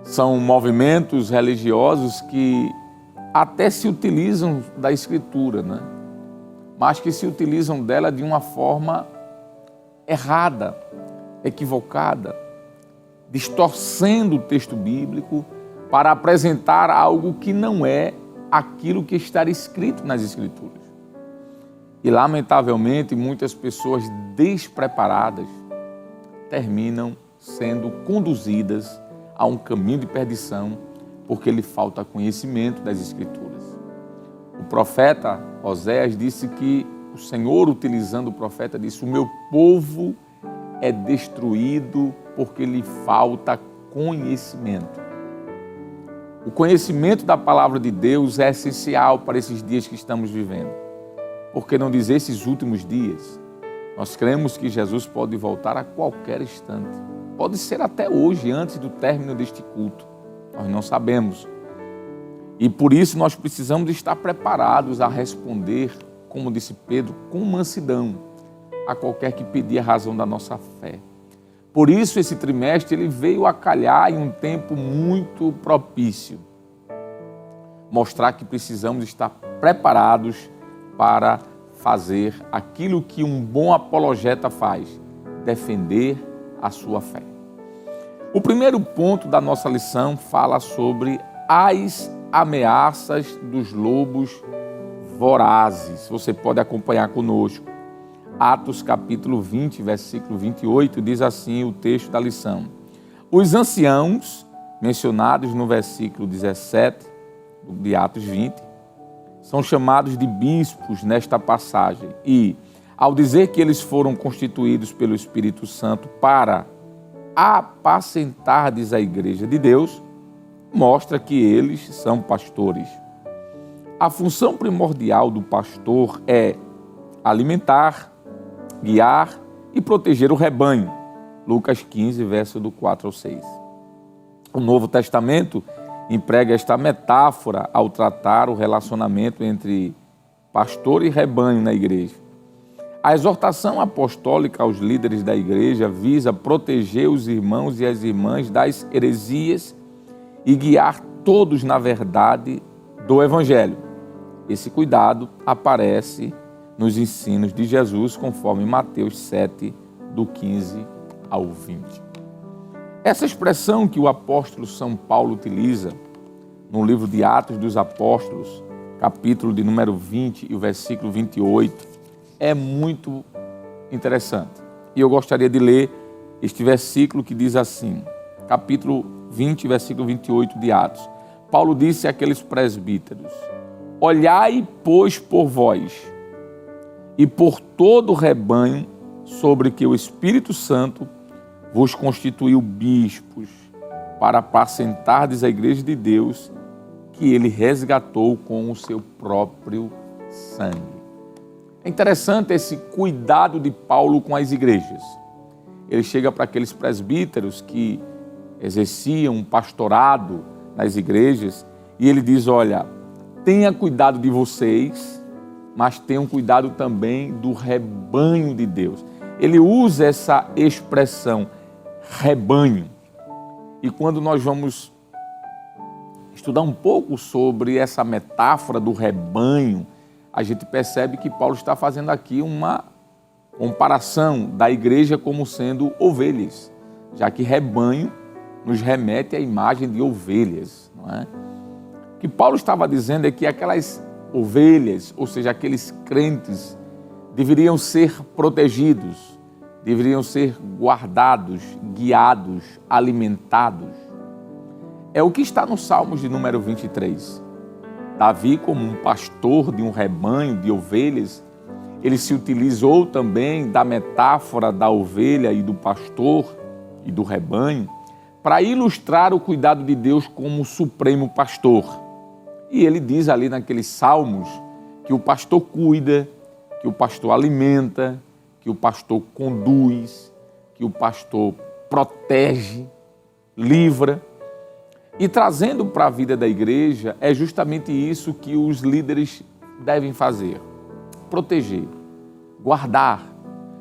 São movimentos religiosos que até se utilizam da Escritura, né? Mas que se utilizam dela de uma forma errada, equivocada, distorcendo o texto bíblico para apresentar algo que não é aquilo que está escrito nas Escrituras. E, lamentavelmente, muitas pessoas despreparadas terminam sendo conduzidas a um caminho de perdição porque lhe falta conhecimento das Escrituras. O profeta Oséias disse que o Senhor, utilizando o profeta, disse: o meu povo é destruído porque lhe falta conhecimento. O conhecimento da palavra de Deus é essencial para esses dias que estamos vivendo. Por que não dizer esses últimos dias? Nós cremos que Jesus pode voltar a qualquer instante. Pode ser até hoje, antes do término deste culto. Nós não sabemos. E por isso nós precisamos estar preparados a responder, como disse Pedro, com mansidão a qualquer que pedir a razão da nossa fé. Por isso esse trimestre ele veio a calhar em um tempo muito propício. Mostrar que precisamos estar preparados para fazer aquilo que um bom apologeta faz, defender a sua fé. O primeiro ponto da nossa lição fala sobre as ameaças dos lobos vorazes. Você pode acompanhar conosco. Atos capítulo 20, versículo 28, diz assim o texto da lição: os anciãos, mencionados no versículo 17 de Atos 20, são chamados de bispos nesta passagem e, ao dizer que eles foram constituídos pelo Espírito Santo para apacentardes a igreja de Deus, mostra que eles são pastores. A função primordial do pastor é alimentar, guiar e proteger o rebanho. Lucas 15, verso do 4 ao 6. O Novo Testamento emprega esta metáfora ao tratar o relacionamento entre pastor e rebanho na igreja. A exortação apostólica aos líderes da igreja visa proteger os irmãos e as irmãs das heresias e guiar todos na verdade do Evangelho. Esse cuidado aparece nos ensinos de Jesus, conforme Mateus 7, do 15 ao 20. Essa expressão que o apóstolo São Paulo utiliza no livro de Atos dos Apóstolos, capítulo de número 20 e o versículo 28, é muito interessante. E eu gostaria de ler este versículo que diz assim, capítulo 20, versículo 28 de Atos. Paulo disse àqueles presbíteros: olhai, pois, por vós e por todo o rebanho sobre que o Espírito Santo vos constituiu bispos, para apacentardes a igreja de Deus, que ele resgatou com o seu próprio sangue. É interessante esse cuidado de Paulo com as igrejas. Ele chega para aqueles presbíteros que exerciam um pastorado nas igrejas e ele diz: olha, tenha cuidado de vocês, mas tenham cuidado também do rebanho de Deus. Ele usa essa expressão, rebanho. E quando nós vamos estudar um pouco sobre essa metáfora do rebanho, a gente percebe que Paulo está fazendo aqui uma comparação da igreja como sendo ovelhas, já que rebanho nos remete à imagem de ovelhas, não é? O que Paulo estava dizendo é que aquelas ovelhas, ou seja, aqueles crentes, deveriam ser protegidos, deveriam ser guardados, guiados, alimentados. É o que está no Salmos de número 23. Davi, como um pastor de um rebanho de ovelhas, ele se utilizou também da metáfora da ovelha e do pastor e do rebanho para ilustrar o cuidado de Deus como o supremo pastor. E ele diz ali naqueles salmos que o pastor cuida, que o pastor alimenta, que o pastor conduz, que o pastor protege, livra. E trazendo para a vida da igreja, é justamente isso que os líderes devem fazer: proteger, guardar.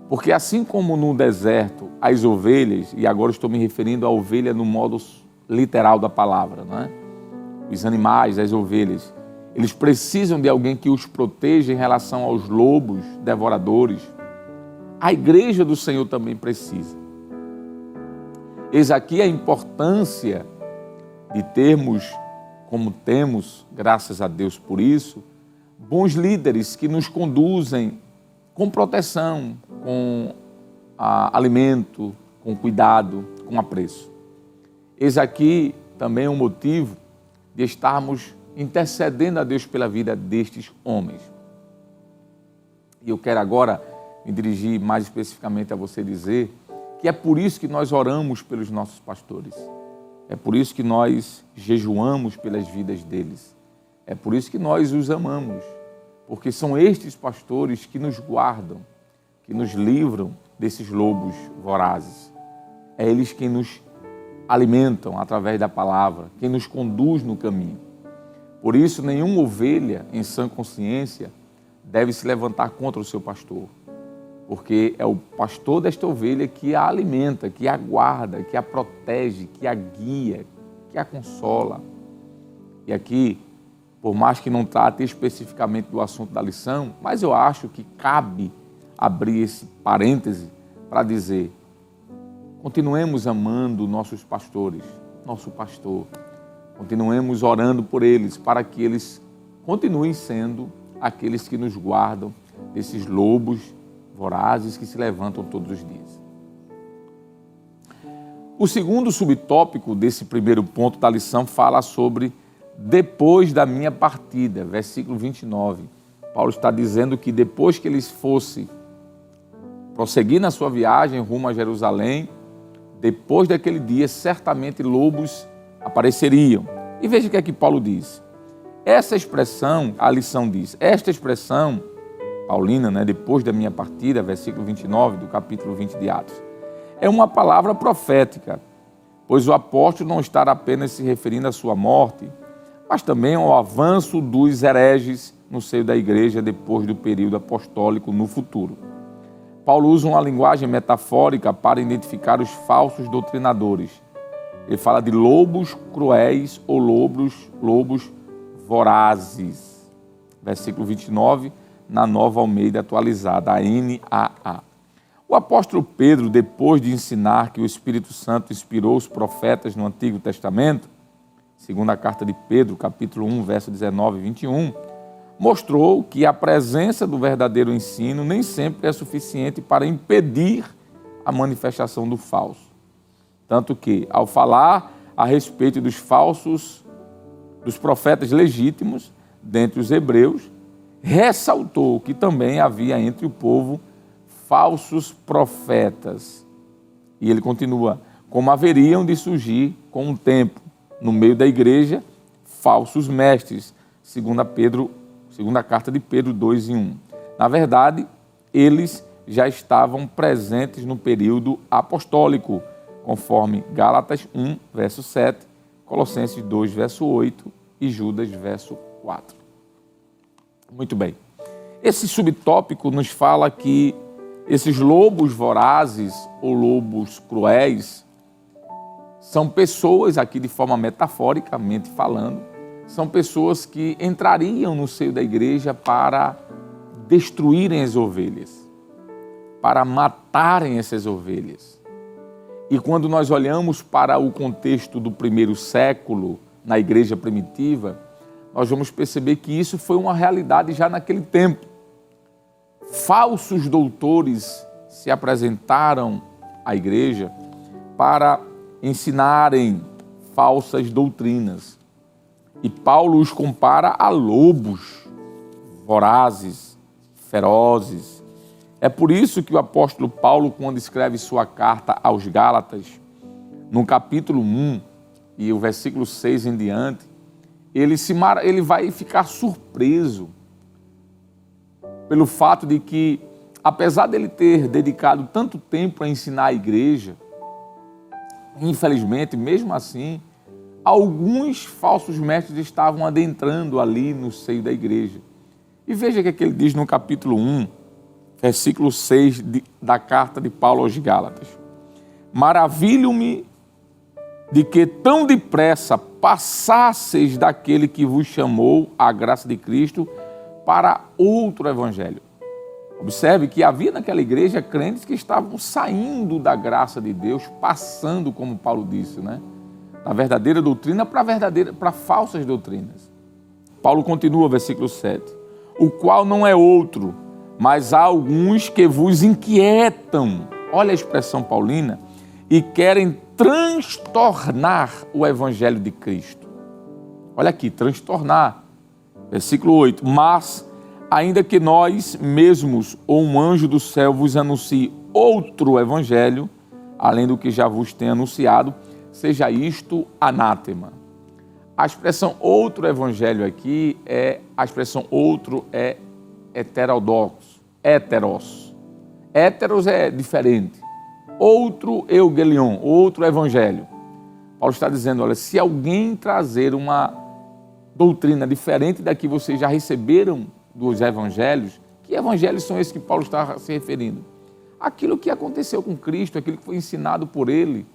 Porque assim como no deserto, as ovelhas, e agora estou me referindo à ovelha no modo literal da palavra, não é? Os animais, as ovelhas, eles precisam de alguém que os proteja em relação aos lobos devoradores. A igreja do Senhor também precisa. Eis aqui a importância de termos, como temos, graças a Deus por isso, bons líderes que nos conduzem com proteção, com alimento, com cuidado, com apreço. Eis aqui também um motivo de estarmos intercedendo a Deus pela vida destes homens. E eu quero agora me dirigir mais especificamente a você dizer que é por isso que nós oramos pelos nossos pastores. É por isso que nós jejuamos pelas vidas deles. É por isso que nós os amamos. Porque são estes pastores que nos guardam, que nos livram desses lobos vorazes. É eles quem nos alimentam através da palavra, quem nos conduz no caminho. Por isso, nenhuma ovelha em sã consciência deve se levantar contra o seu pastor. Porque é o pastor desta ovelha que a alimenta, que a guarda, que a protege, que a guia, que a consola. E aqui, por mais que não trate especificamente do assunto da lição, mas eu acho que cabe abrir esse parêntese para dizer: continuemos amando nossos pastores, nosso pastor. Continuemos orando por eles, para que eles continuem sendo aqueles que nos guardam desses lobos vorazes que se levantam todos os dias. O segundo subtópico desse primeiro ponto da lição fala sobre depois da minha partida, versículo 29. Paulo está dizendo que depois que eles fossem prosseguir na sua viagem rumo a Jerusalém, depois daquele dia, certamente lobos apareceriam. E veja o que é que Paulo diz. Essa expressão, a lição diz, esta expressão paulina, depois da minha partida, versículo 29 do capítulo 20 de Atos, é uma palavra profética, pois o apóstolo não está apenas se referindo à sua morte, mas também ao avanço dos hereges no seio da igreja depois do período apostólico no futuro. Paulo usa uma linguagem metafórica para identificar os falsos doutrinadores. Ele fala de lobos cruéis ou lobos vorazes. Versículo 29, na Nova Almeida atualizada, a NAA. O apóstolo Pedro, depois de ensinar que o Espírito Santo inspirou os profetas no Antigo Testamento, segundo a carta de Pedro, capítulo 1, verso 19 e 21, mostrou que a presença do verdadeiro ensino nem sempre é suficiente para impedir a manifestação do falso. Tanto que, ao falar a respeito dos profetas legítimos dentre os hebreus, ressaltou que também havia entre o povo falsos profetas. E ele continua, como haveriam de surgir com o tempo, no meio da igreja, falsos mestres, segundo a carta de Pedro 2:1. Na verdade, eles já estavam presentes no período apostólico, conforme Gálatas 1, verso 7, Colossenses 2, verso 8 e Judas, verso 4. Muito bem. Esse subtópico nos fala que esses lobos vorazes ou lobos cruéis são pessoas, aqui de forma metaforicamente falando, são pessoas que entrariam no seio da igreja para destruírem as ovelhas, para matarem essas ovelhas. E quando nós olhamos para o contexto do primeiro século, na igreja primitiva, nós vamos perceber que isso foi uma realidade já naquele tempo. Falsos doutores se apresentaram à igreja para ensinarem falsas doutrinas. E Paulo os compara a lobos vorazes, ferozes. É por isso que o apóstolo Paulo, quando escreve sua carta aos Gálatas, no capítulo 1 e o versículo 6 em diante, ele vai ficar surpreso pelo fato de que, apesar dele ter dedicado tanto tempo a ensinar a igreja, infelizmente, mesmo assim, alguns falsos mestres estavam adentrando ali no seio da igreja. E veja o que ele diz no capítulo 1, versículo 6 da carta de Paulo aos Gálatas. Maravilho-me de que tão depressa passasseis daquele que vos chamou à graça de Cristo para outro evangelho. Observe que havia naquela igreja crentes que estavam saindo da graça de Deus, passando, como Paulo disse, né? Da verdadeira doutrina para falsas doutrinas. Paulo continua, versículo 7. O qual não é outro, mas há alguns que vos inquietam. Olha a expressão paulina. E querem transtornar o evangelho de Cristo. Olha aqui, transtornar. Versículo 8. Mas, ainda que nós mesmos ou um anjo do céu vos anuncie outro evangelho, além do que já vos tem anunciado, seja isto anátema. A expressão outro evangelho aqui a expressão outro é heterodoxo, heteros. Heteros é diferente. Outro eugelion, outro evangelho. Paulo está dizendo, olha, se alguém trazer uma doutrina diferente da que vocês já receberam dos evangelhos, que evangelhos são esses que Paulo está se referindo? Aquilo que aconteceu com Cristo, aquilo que foi ensinado por ele,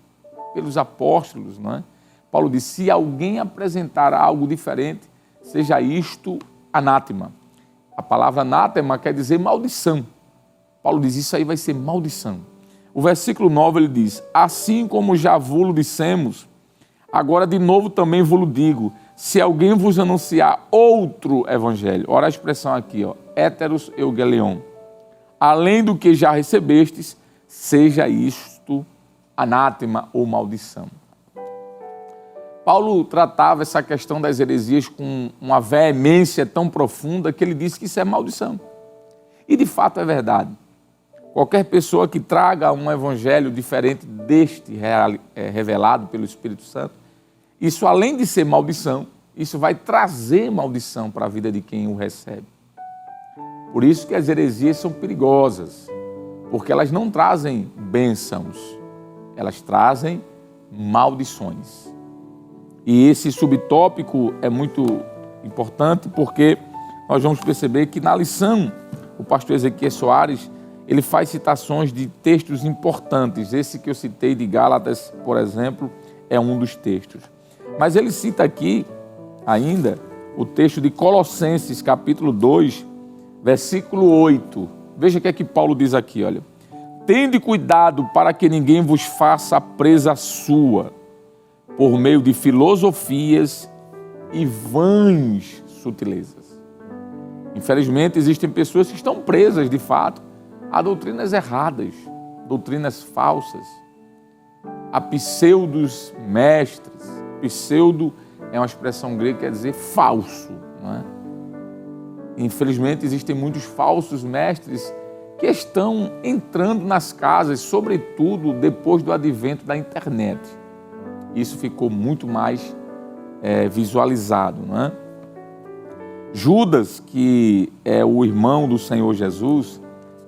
pelos apóstolos, não é? Paulo diz, se alguém apresentar algo diferente, seja isto anátema. A palavra anátema quer dizer maldição. Paulo diz, isso aí vai ser maldição. O versículo 9 ele diz, assim como já vos dissemos, agora de novo também vos digo, se alguém vos anunciar outro evangelho, olha a expressão aqui, ó, heteros eugelion, além do que já recebestes, seja isto anátema ou maldição. Paulo tratava essa questão das heresias com uma veemência tão profunda que ele disse que isso é maldição. E de fato é verdade. Qualquer pessoa que traga um evangelho diferente deste revelado pelo Espírito Santo, isso além de ser maldição, isso vai trazer maldição para a vida de quem o recebe. Por isso que as heresias são perigosas, porque elas não trazem bênçãos, elas trazem maldições. E esse subtópico é muito importante porque nós vamos perceber que na lição, o pastor Ezequiel Soares, ele faz citações de textos importantes. Esse que eu citei de Gálatas, por exemplo, é um dos textos. Mas ele cita aqui ainda o texto de Colossenses, capítulo 2, versículo 8. Veja o que é que Paulo diz aqui, olha. Tende cuidado para que ninguém vos faça presa sua, por meio de filosofias e vãs sutilezas. Infelizmente, existem pessoas que estão presas, de fato, a doutrinas erradas, doutrinas falsas, a pseudos mestres. Pseudo é uma expressão grega que quer dizer falso, não é? Infelizmente, existem muitos falsos mestres que estão entrando nas casas, sobretudo depois do advento da internet. Isso ficou muito mais visualizado, não é? Judas, que é o irmão do Senhor Jesus,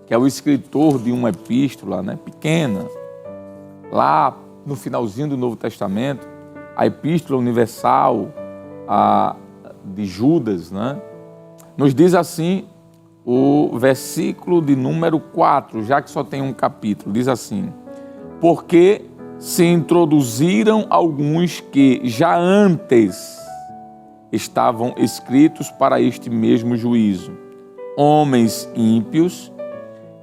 que é o escritor de uma epístola, né, pequena, lá no finalzinho do Novo Testamento, a Epístola Universal de Judas, né, nos diz assim, o versículo de número 4, já que só tem um capítulo, diz assim, porque se introduziram alguns que já antes estavam escritos para este mesmo juízo, homens ímpios,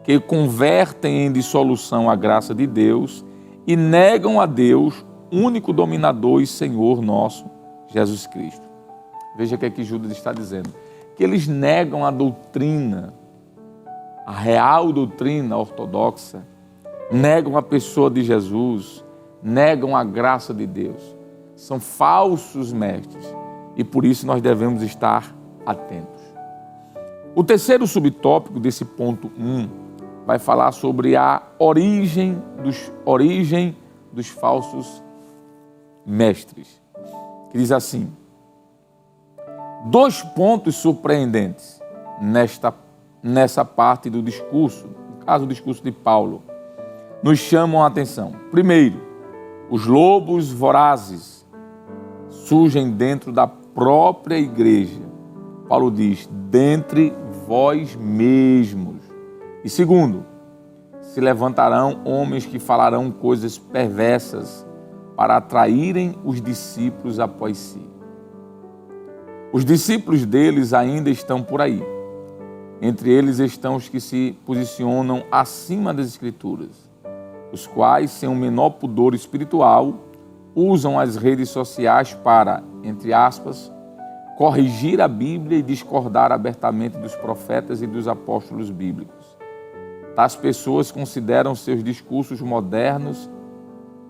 que convertem em dissolução a graça de Deus e negam a Deus, único dominador e Senhor nosso, Jesus Cristo. Veja o que é que Judas está dizendo. Que eles negam a doutrina, a real doutrina ortodoxa, negam a pessoa de Jesus, negam a graça de Deus. São falsos mestres e por isso nós devemos estar atentos. O terceiro subtópico desse ponto 1 vai falar sobre a origem dos falsos mestres. Que diz assim, 2 pontos surpreendentes nessa parte do discurso, no caso do discurso de Paulo, nos chamam a atenção. Primeiro, os lobos vorazes surgem dentro da própria igreja. Paulo diz, dentre vós mesmos. E segundo, se levantarão homens que falarão coisas perversas para atraírem os discípulos após si. Os discípulos deles ainda estão por aí. Entre eles estão os que se posicionam acima das Escrituras, os quais, sem o menor pudor espiritual, usam as redes sociais para, entre aspas, corrigir a Bíblia e discordar abertamente dos profetas e dos apóstolos bíblicos. Tais pessoas consideram seus discursos modernos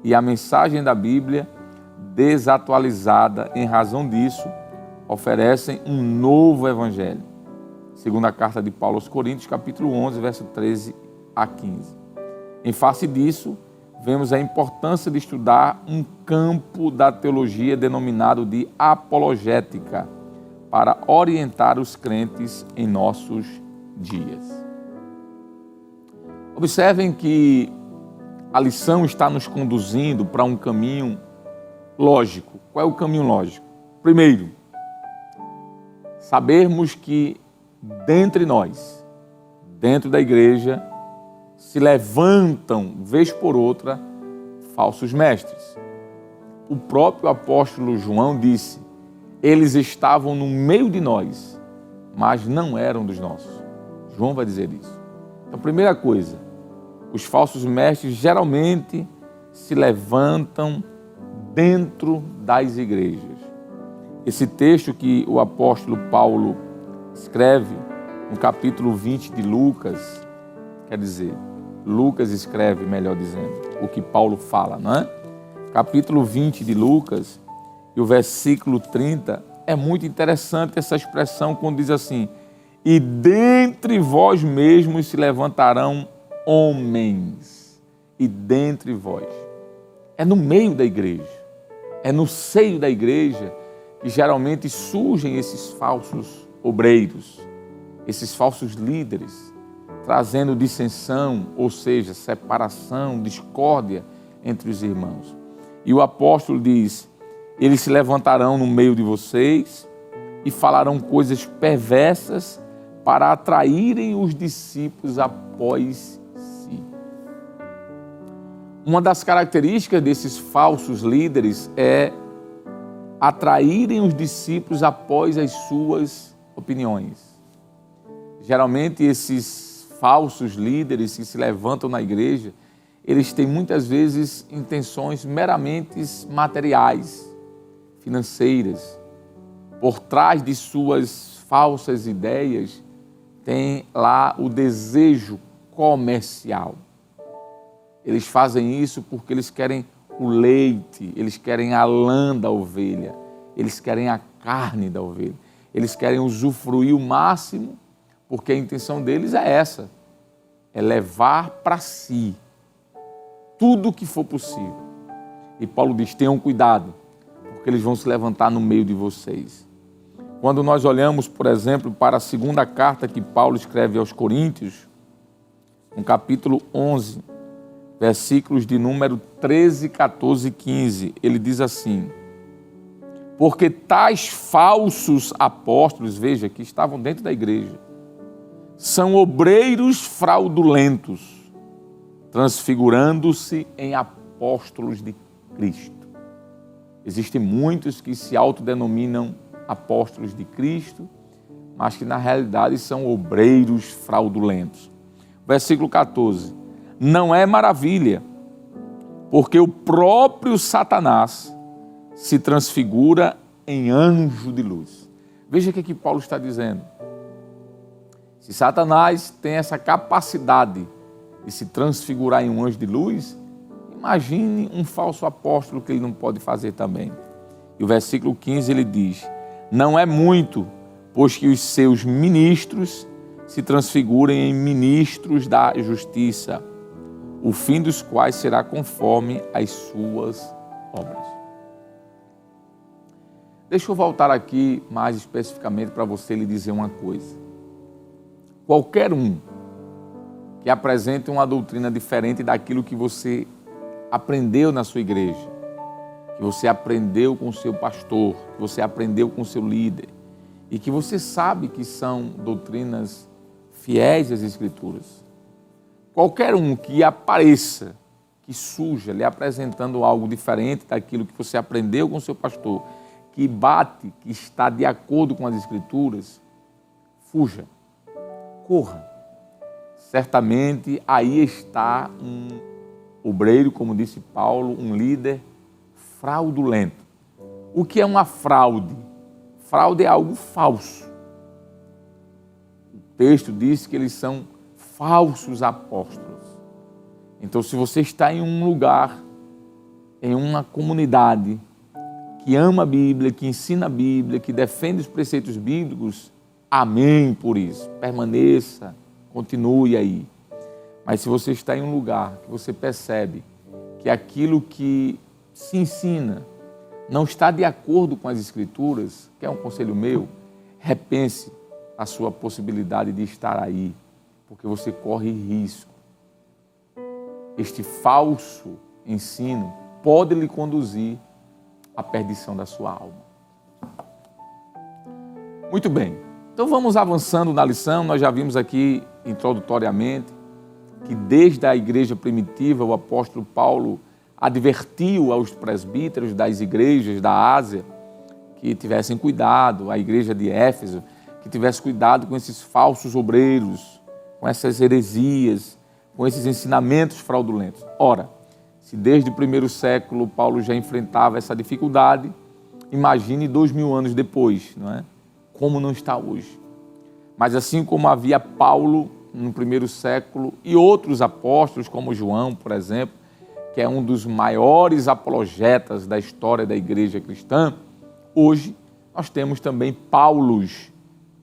e a mensagem da Bíblia desatualizada. Em razão disso, oferecem um novo evangelho. Segunda carta de Paulo aos Coríntios, capítulo 11, verso 13 a 15. Em face disso, vemos a importância de estudar um campo da teologia denominado de apologética, para orientar os crentes em nossos dias. Observem que a lição está nos conduzindo para um caminho lógico. Qual é o caminho lógico? Primeiro, sabermos que dentre nós, dentro da igreja, se levantam, vez por outra, falsos mestres. O próprio apóstolo João disse: eles estavam no meio de nós, mas não eram dos nossos. João vai dizer isso. Então, primeira coisa, os falsos mestres geralmente se levantam dentro das igrejas. Esse texto que o apóstolo Paulo escreve no capítulo 20 de Lucas, quer dizer, Lucas escreve, melhor dizendo, o que Paulo fala, não é? Capítulo 20 de Lucas e o versículo 30, é muito interessante essa expressão quando diz assim: e dentre vós mesmos se levantarão homens, e dentre vós. É no meio da igreja, é no seio da igreja que geralmente surgem esses falsos obreiros, esses falsos líderes, trazendo dissensão, ou seja, separação, discórdia entre os irmãos. E o apóstolo diz: eles se levantarão no meio de vocês e falarão coisas perversas para atraírem os discípulos após si. Uma das características desses falsos líderes é atraírem os discípulos após as suas opiniões. Geralmente esses falsos líderes que se levantam na igreja, eles têm muitas vezes intenções meramente materiais, financeiras. Por trás de suas falsas ideias, tem lá o desejo comercial. Eles fazem isso porque eles querem o leite, eles querem a lã da ovelha, eles querem a carne da ovelha, eles querem usufruir o máximo, porque a intenção deles é essa, é levar para si tudo o que for possível. E Paulo diz: tenham cuidado, porque eles vão se levantar no meio de vocês. Quando nós olhamos, por exemplo, para a segunda carta que Paulo escreve aos Coríntios, no capítulo 11, versículos de número 13, 14 e 15, ele diz assim: porque tais falsos apóstolos, veja, que estavam dentro da igreja, são obreiros fraudulentos, transfigurando-se em apóstolos de Cristo. Existem muitos que se autodenominam apóstolos de Cristo, mas que na realidade são obreiros fraudulentos. Versículo 14. Não é maravilha, porque o próprio Satanás se transfigura em anjo de luz. Veja o que Paulo está dizendo. Se Satanás tem essa capacidade de se transfigurar em um anjo de luz, imagine um falso apóstolo que ele não pode fazer também. E o versículo 15 ele diz: não é muito, pois que os seus ministros se transfigurem em ministros da justiça, o fim dos quais será conforme as suas obras. Deixa eu voltar aqui mais especificamente para você lhe dizer uma coisa. Qualquer um que apresente uma doutrina diferente daquilo que você aprendeu na sua igreja, que você aprendeu com o seu pastor, que você aprendeu com o seu líder, e que você sabe que são doutrinas fiéis às Escrituras. Qualquer um que apareça, que surja lhe apresentando algo diferente daquilo que você aprendeu com o seu pastor, que bate, que está de acordo com as Escrituras, fuja. corra. Certamente aí está um obreiro, como disse Paulo, um líder fraudulento. O que é uma fraude? Fraude é algo falso. O texto diz que eles são falsos apóstolos. Então, se você está em um lugar, em uma comunidade que ama a Bíblia, que ensina a Bíblia, que defende os preceitos bíblicos, amém por isso. Permaneça, continue aí. Mas se você está em um lugar que você percebe que aquilo que se ensina não está de acordo com as Escrituras, que é um conselho meu, repense a sua possibilidade de estar aí, porque você corre risco. Este falso ensino pode lhe conduzir à perdição da sua alma. Muito bem, então vamos avançando na lição. Nós já vimos aqui introdutoriamente que desde a igreja primitiva o apóstolo Paulo advertiu aos presbíteros das igrejas da Ásia que tivessem cuidado, a igreja de Éfeso, que tivesse cuidado com esses falsos obreiros, com essas heresias, com esses ensinamentos fraudulentos. Ora, se desde o primeiro século Paulo já enfrentava essa dificuldade, imagine 2000 anos depois, não é? Como não está hoje. Mas assim como havia Paulo no primeiro século e outros apóstolos, como João, por exemplo, que é um dos maiores apologetas da história da igreja cristã, hoje nós temos também Paulos,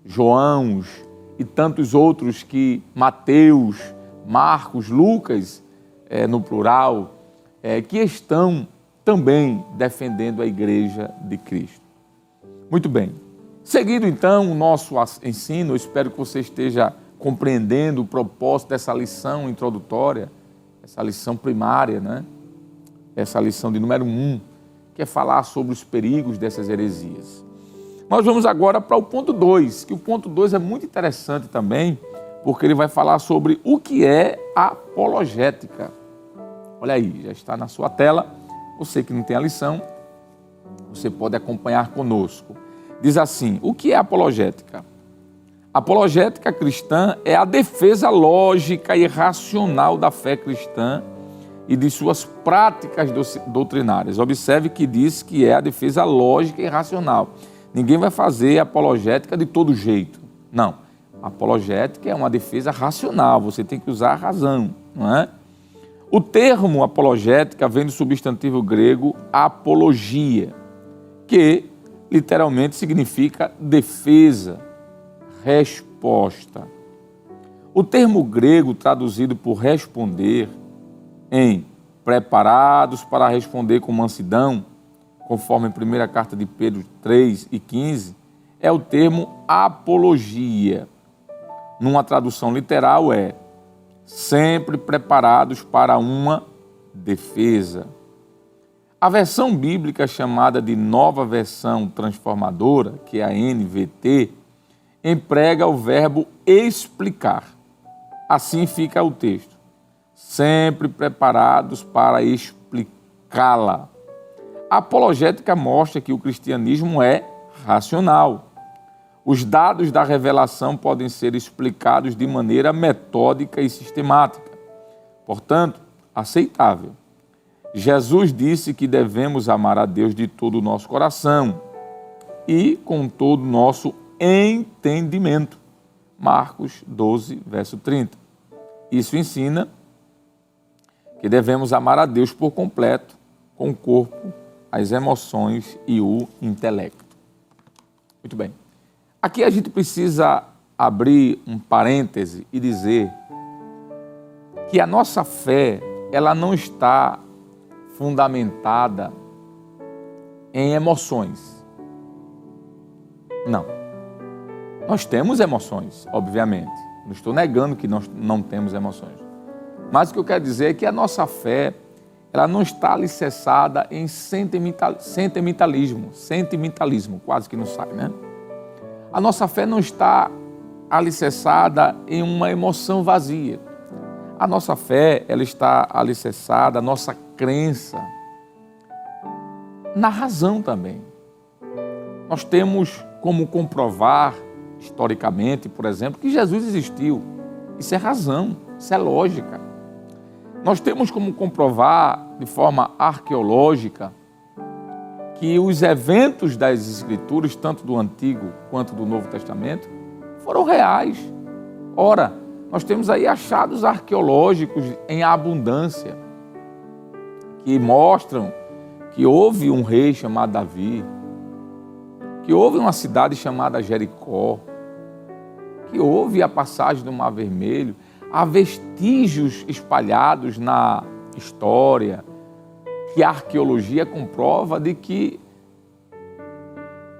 Joãos e tantos outros que Mateus, Marcos, Lucas, no plural, que estão também defendendo a igreja de Cristo. Muito bem. Seguindo então o nosso ensino, eu espero que você esteja compreendendo o propósito dessa lição introdutória, essa lição primária, né? Essa lição de número 1, que é falar sobre os perigos dessas heresias. Nós vamos agora para o ponto 2, que o ponto 2 é muito interessante também, porque ele vai falar sobre o que é a apologética. Olha aí, já está na sua tela. Você que não tem a lição, você pode acompanhar conosco. Diz assim, o que é apologética? A apologética cristã é a defesa lógica e racional da fé cristã e de suas práticas doutrinárias. Observe que diz que é a defesa lógica e racional. Ninguém vai fazer apologética de todo jeito. Não. A apologética é uma defesa racional. Você tem que usar a razão, não é? O termo apologética vem do substantivo grego apologia, que literalmente significa defesa, resposta. O termo grego traduzido por responder em preparados para responder com mansidão, conforme a primeira carta de Pedro 3:15, é o termo apologia. Numa tradução literal é sempre preparados para uma defesa. A versão bíblica chamada de Nova Versão Transformadora, que é a NVT, emprega o verbo explicar. Assim fica o texto. Sempre preparados para explicá-la. A apologética mostra que o cristianismo é racional. Os dados da revelação podem ser explicados de maneira metódica e sistemática, portanto, aceitável. Jesus disse que devemos amar a Deus de todo o nosso coração e com todo o nosso entendimento. Marcos 12, verso 30. Isso ensina que devemos amar a Deus por completo, com o corpo, as emoções e o intelecto. Muito bem. Aqui a gente precisa abrir um parêntese e dizer que a nossa fé, ela não está fundamentada em emoções. Não. Nós temos emoções, obviamente. Não estou negando que nós não temos emoções. Mas o que eu quero dizer é que a nossa fé, ela não está alicerçada em sentimentalismo, quase que não sai, né? A nossa fé não está alicerçada em uma emoção vazia. A nossa fé, ela está alicerçada, a nossa crença, na razão também. Nós temos como comprovar historicamente, por exemplo, que Jesus existiu. Isso é razão, isso é lógica. Nós temos como comprovar de forma arqueológica que os eventos das Escrituras, tanto do Antigo quanto do Novo Testamento, foram reais. Ora, nós temos aí achados arqueológicos em abundância que mostram que houve um rei chamado Davi, que houve uma cidade chamada Jericó, que houve a passagem do Mar Vermelho. Há vestígios espalhados na história que a arqueologia comprova de que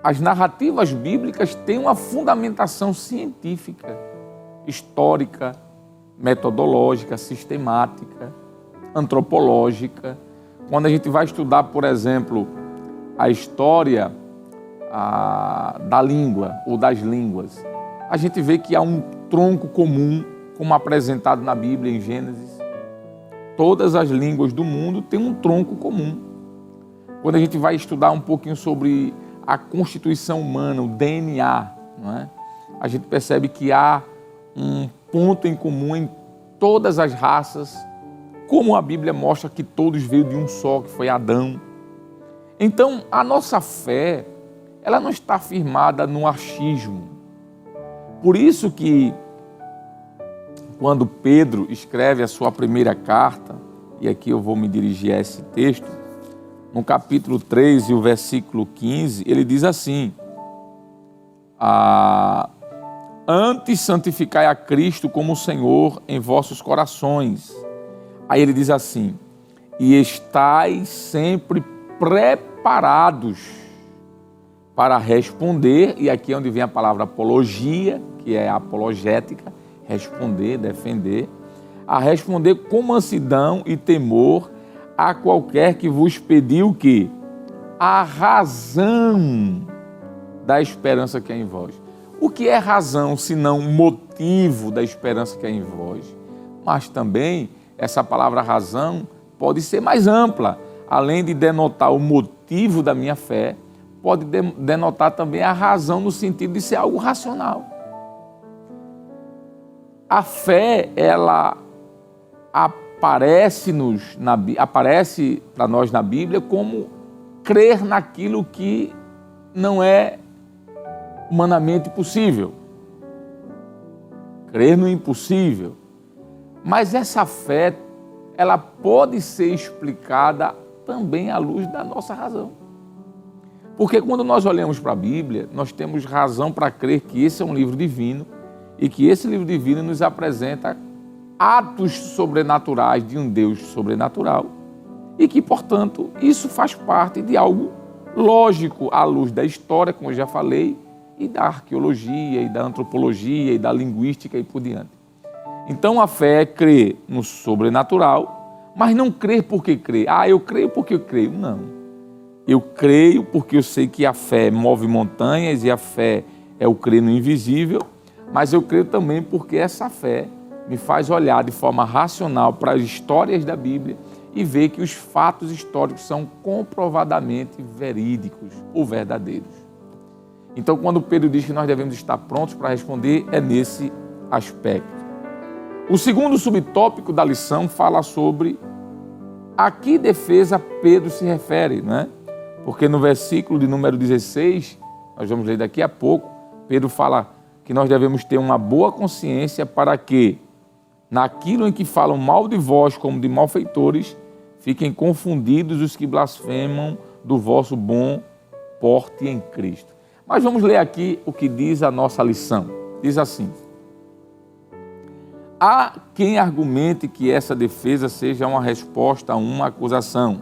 as narrativas bíblicas têm uma fundamentação científica, histórica, metodológica, sistemática, antropológica. Quando a gente vai estudar, por exemplo, a história da língua ou das línguas, a gente vê que há um tronco comum, como apresentado na Bíblia em Gênesis. Todas as línguas do mundo têm um tronco comum. Quando a gente vai estudar um pouquinho sobre a constituição humana, o DNA, não é? A gente percebe que há um ponto em comum em todas as raças, como a Bíblia mostra que todos veio de um só, que foi Adão. Então, a nossa fé, ela não está firmada no achismo. Por isso que, quando Pedro escreve a sua primeira carta, e aqui eu vou me dirigir a esse texto, no capítulo 3 e o versículo 15, ele diz assim: antes santificai a Cristo como Senhor em vossos corações. Aí ele diz assim: e estais sempre preparados para responder, e aqui é onde vem a palavra apologia, que é a apologética, responder, defender, a responder com mansidão e temor a qualquer que vos pediu o quê? A razão da esperança que é em vós. O que é razão, senão motivo da esperança que é em vós? Mas também, essa palavra razão pode ser mais ampla. Além de denotar o motivo da minha fé, pode denotar também a razão no sentido de ser algo racional. A fé, ela aparece para nós na Bíblia como crer naquilo que não é humanamente possível. Crer no impossível. Mas essa fé, ela pode ser explicada também à luz da nossa razão. Porque quando nós olhamos para a Bíblia, nós temos razão para crer que esse é um livro divino e que esse livro divino nos apresenta atos sobrenaturais de um Deus sobrenatural e que, portanto, isso faz parte de algo lógico à luz da história, como eu já falei, e da arqueologia, e da antropologia, e da linguística e por diante. Então a fé é crer no sobrenatural, mas não crer porque crer. Eu creio porque eu creio. Não. Eu creio porque eu sei que a fé move montanhas e a fé é o crer no invisível, mas eu creio também porque essa fé me faz olhar de forma racional para as histórias da Bíblia e ver que os fatos históricos são comprovadamente verídicos ou verdadeiros. Então, quando Pedro diz que nós devemos estar prontos para responder, é nesse aspecto. O segundo subtópico da lição fala sobre a que defesa Pedro se refere, né? Porque no versículo de número 16, nós vamos ler daqui a pouco, Pedro fala que nós devemos ter uma boa consciência para que, naquilo em que falam mal de vós como de malfeitores, fiquem confundidos os que blasfemam do vosso bom porte em Cristo. Mas vamos ler aqui o que diz a nossa lição. Diz assim: há quem argumente que essa defesa seja uma resposta a uma acusação,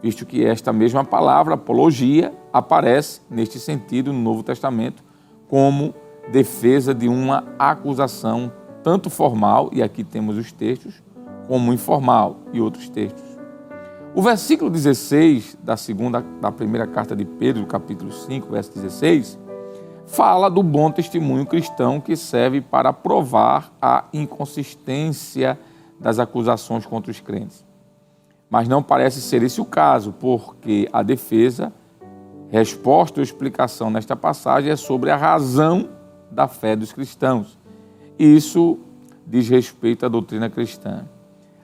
visto que esta mesma palavra, apologia, aparece neste sentido no Novo Testamento como defesa de uma acusação, tanto formal, e aqui temos os textos, como informal e outros textos. O versículo 16 da primeira carta de Pedro, capítulo 5, verso 16, fala do bom testemunho cristão que serve para provar a inconsistência das acusações contra os crentes. Mas não parece ser esse o caso, porque a defesa, resposta ou explicação nesta passagem é sobre a razão da fé dos cristãos. Isso diz respeito à doutrina cristã.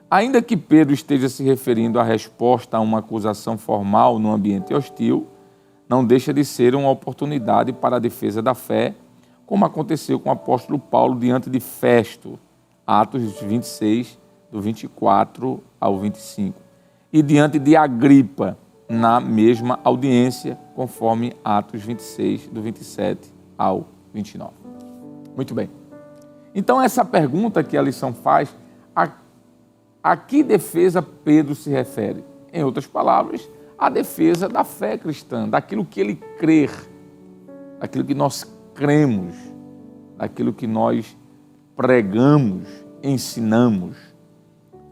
Ainda que Pedro esteja se referindo à resposta a uma acusação formal no ambiente hostil, não deixa de ser uma oportunidade para a defesa da fé, como aconteceu com o apóstolo Paulo diante de Festo, Atos 26, do 24 ao 25, e diante de Agripa, na mesma audiência, conforme Atos 26, do 27 ao 29. Muito bem. Então, essa pergunta que a lição faz, a que defesa Pedro se refere? Em outras palavras, a defesa da fé cristã, daquilo que ele crer, daquilo que nós cremos, daquilo que nós pregamos, ensinamos.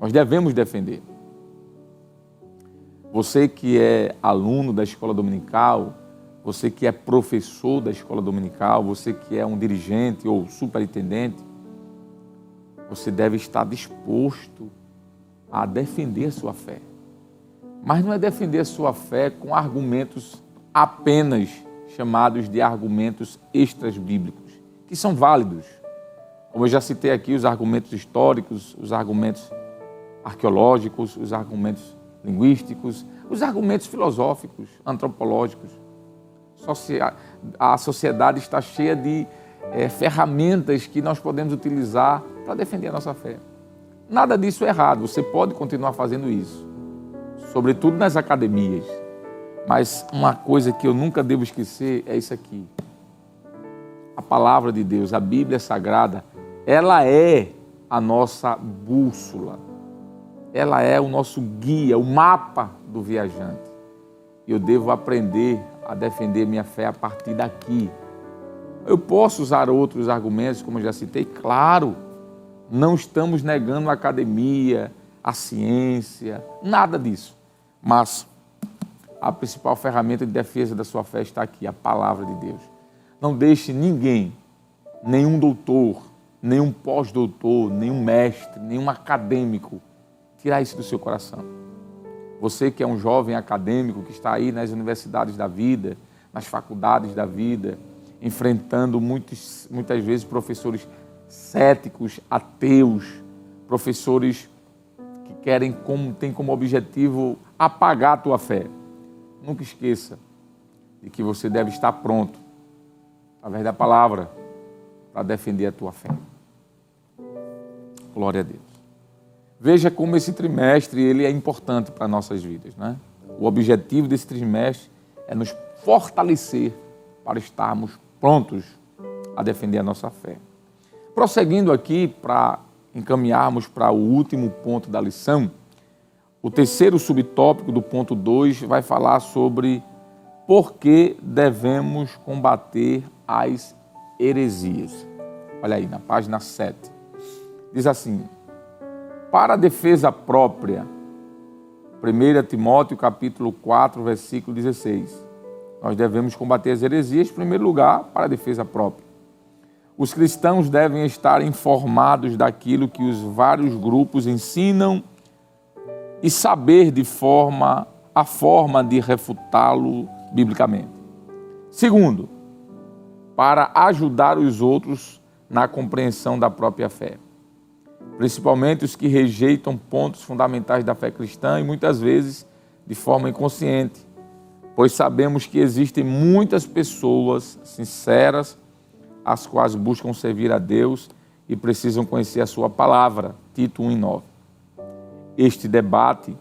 Nós devemos defender. Você que é aluno da escola dominical, você que é professor da escola dominical, você que é um dirigente ou superintendente, você deve estar disposto a defender a sua fé. Mas não é defender a sua fé com argumentos apenas chamados de argumentos extras bíblicos, que são válidos. Como eu já citei aqui, os argumentos históricos, os argumentos arqueológicos, os argumentos linguísticos, os argumentos filosóficos, antropológicos. A sociedade está cheia de ferramentas que nós podemos utilizar para defender a nossa fé. Nada disso é errado, você pode continuar fazendo isso, sobretudo nas academias. Mas uma coisa que eu nunca devo esquecer é isso aqui. A palavra de Deus, a Bíblia Sagrada, ela é a nossa bússola. Ela é o nosso guia, o mapa do viajante. E eu devo aprender a defender minha fé a partir daqui. Eu posso usar outros argumentos, como eu já citei, claro. Não estamos negando a academia, a ciência, nada disso. Mas a principal ferramenta de defesa da sua fé está aqui, a palavra de Deus. Não deixe ninguém, nenhum doutor, nenhum pós-doutor, nenhum mestre, nenhum acadêmico, tirar isso do seu coração. Você que é um jovem acadêmico, que está aí nas universidades da vida, nas faculdades da vida, enfrentando muitas vezes professores céticos, ateus, professores que têm como objetivo apagar a tua fé. Nunca esqueça de que você deve estar pronto, através da palavra, para defender a tua fé. Glória a Deus. Veja como esse trimestre ele é importante para nossas vidas, né? O objetivo desse trimestre é nos fortalecer para estarmos prontos a defender a nossa fé. Prosseguindo aqui para encaminharmos para o último ponto da lição, o terceiro subtópico do ponto 2 vai falar sobre por que devemos combater as heresias. Olha aí, na página 7. Diz assim: para a defesa própria, 1 Timóteo capítulo 4, versículo 16. Nós devemos combater as heresias, em primeiro lugar, para a defesa própria. Os cristãos devem estar informados daquilo que os vários grupos ensinam e saber a forma de refutá-lo biblicamente. Segundo, para ajudar os outros na compreensão da própria fé, principalmente os que rejeitam pontos fundamentais da fé cristã e muitas vezes de forma inconsciente, pois sabemos que existem muitas pessoas sinceras as quais buscam servir a Deus e precisam conhecer a sua palavra. Tito 1:9. Este debate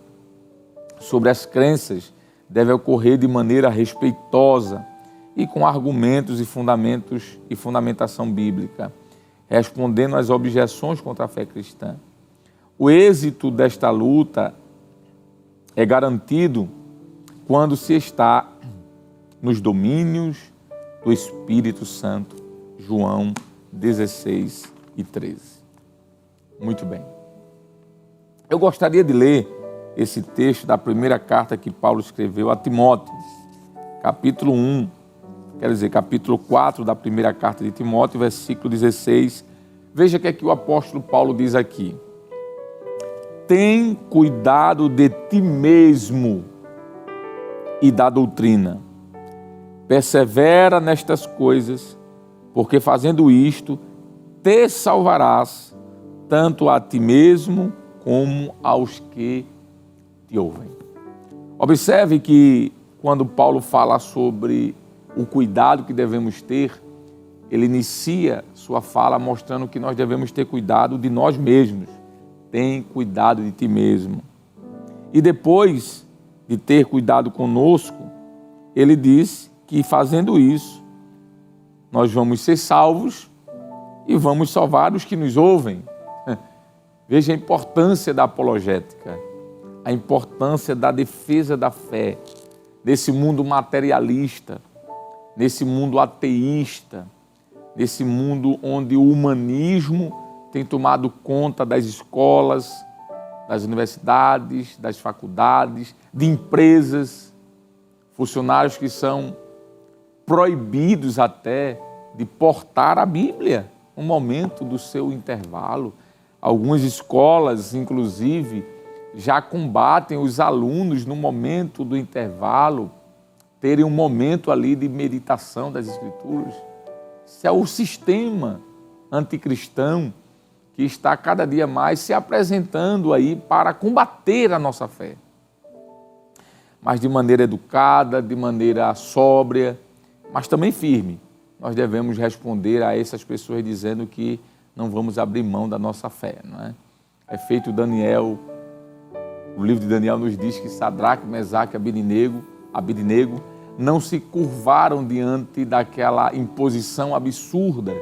sobre as crenças deve ocorrer de maneira respeitosa e com argumentos e fundamentos e fundamentação bíblica, respondendo às objeções contra a fé cristã. O êxito desta luta é garantido quando se está nos domínios do Espírito Santo. João 16:13. Muito bem. Eu gostaria de ler esse texto da primeira carta que Paulo escreveu a Timóteo, capítulo 1, capítulo 4 da primeira carta de Timóteo, versículo 16. Veja o que é que o apóstolo Paulo diz aqui. Tem cuidado de ti mesmo e da doutrina. Persevera nestas coisas, porque fazendo isto, te salvarás, tanto a ti mesmo como aos que te ouvem. Observe que quando Paulo fala sobre o cuidado que devemos ter, ele inicia sua fala mostrando que nós devemos ter cuidado de nós mesmos. Tem cuidado de ti mesmo. E depois de ter cuidado conosco, ele diz que fazendo isso, nós vamos ser salvos e vamos salvar os que nos ouvem. Veja a importância da apologética, a importância da defesa da fé, nesse mundo materialista, nesse mundo ateísta, nesse mundo onde o humanismo tem tomado conta das escolas, das universidades, das faculdades, de empresas, funcionários que são proibidos até de portar a Bíblia no momento do seu intervalo. Algumas escolas, inclusive, já combatem os alunos no momento do intervalo, terem um momento ali de meditação das Escrituras. Isso é o sistema anticristão que está cada dia mais se apresentando aí para combater a nossa fé. Mas de maneira educada, de maneira sóbria, mas também firme. Nós devemos responder a essas pessoas dizendo que não vamos abrir mão da nossa fé, não é? É feito Daniel, o livro de Daniel nos diz que Sadraque, Mesaque e Abednego não se curvaram diante daquela imposição absurda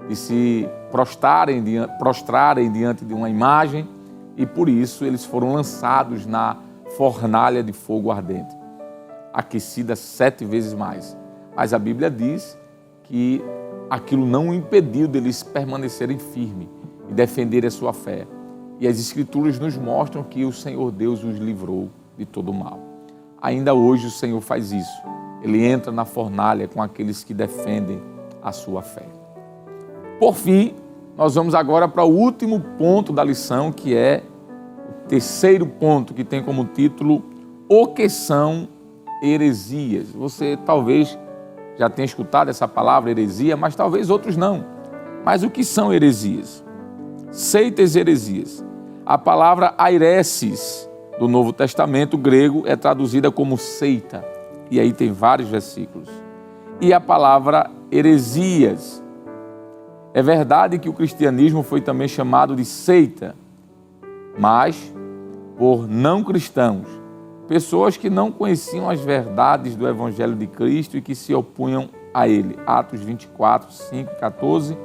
de se prostrarem diante de uma imagem, e por isso eles foram lançados na fornalha de fogo ardente, aquecida 7 vezes mais. Mas a Bíblia diz que aquilo não impediu deles permanecerem firmes e defenderem a sua fé. E as Escrituras nos mostram que o Senhor Deus os livrou de todo o mal. Ainda hoje o Senhor faz isso. Ele entra na fornalha com aqueles que defendem a sua fé. Por fim, nós vamos agora para o último ponto da lição, que é o terceiro ponto, que tem como título O que são heresias. Você talvez já tenha escutado essa palavra heresia, mas talvez outros não. Mas o que são heresias? Seitas e heresias. A palavra airesis do Novo Testamento grego é traduzida como seita, e aí tem vários versículos. E a palavra heresias. É verdade que o cristianismo foi também chamado de seita, mas por não cristãos, pessoas que não conheciam as verdades do Evangelho de Cristo e que se opunham a ele. Atos 24, 5 e 14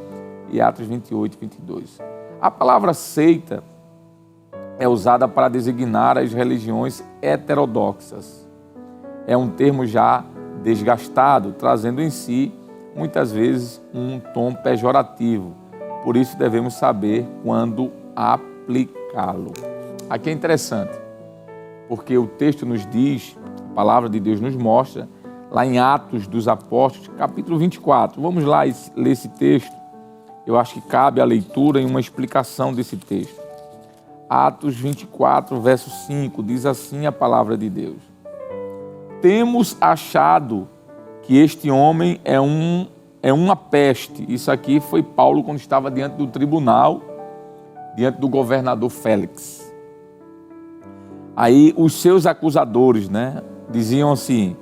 e Atos 28, 22. A palavra seita é usada para designar as religiões heterodoxas. É um termo já desgastado, trazendo em si, muitas vezes, um tom pejorativo. Por isso devemos saber quando aplicá-lo. Aqui é interessante, porque o texto nos diz, a palavra de Deus nos mostra, lá em Atos dos Apóstolos, capítulo 24. Vamos lá ler esse texto. Eu acho que cabe a leitura e uma explicação desse texto. Atos 24, verso 5, diz assim a palavra de Deus. Temos achado que este homem é uma peste. Isso aqui foi Paulo quando estava diante do tribunal, diante do governador Félix. Aí os seus acusadores, diziam assim,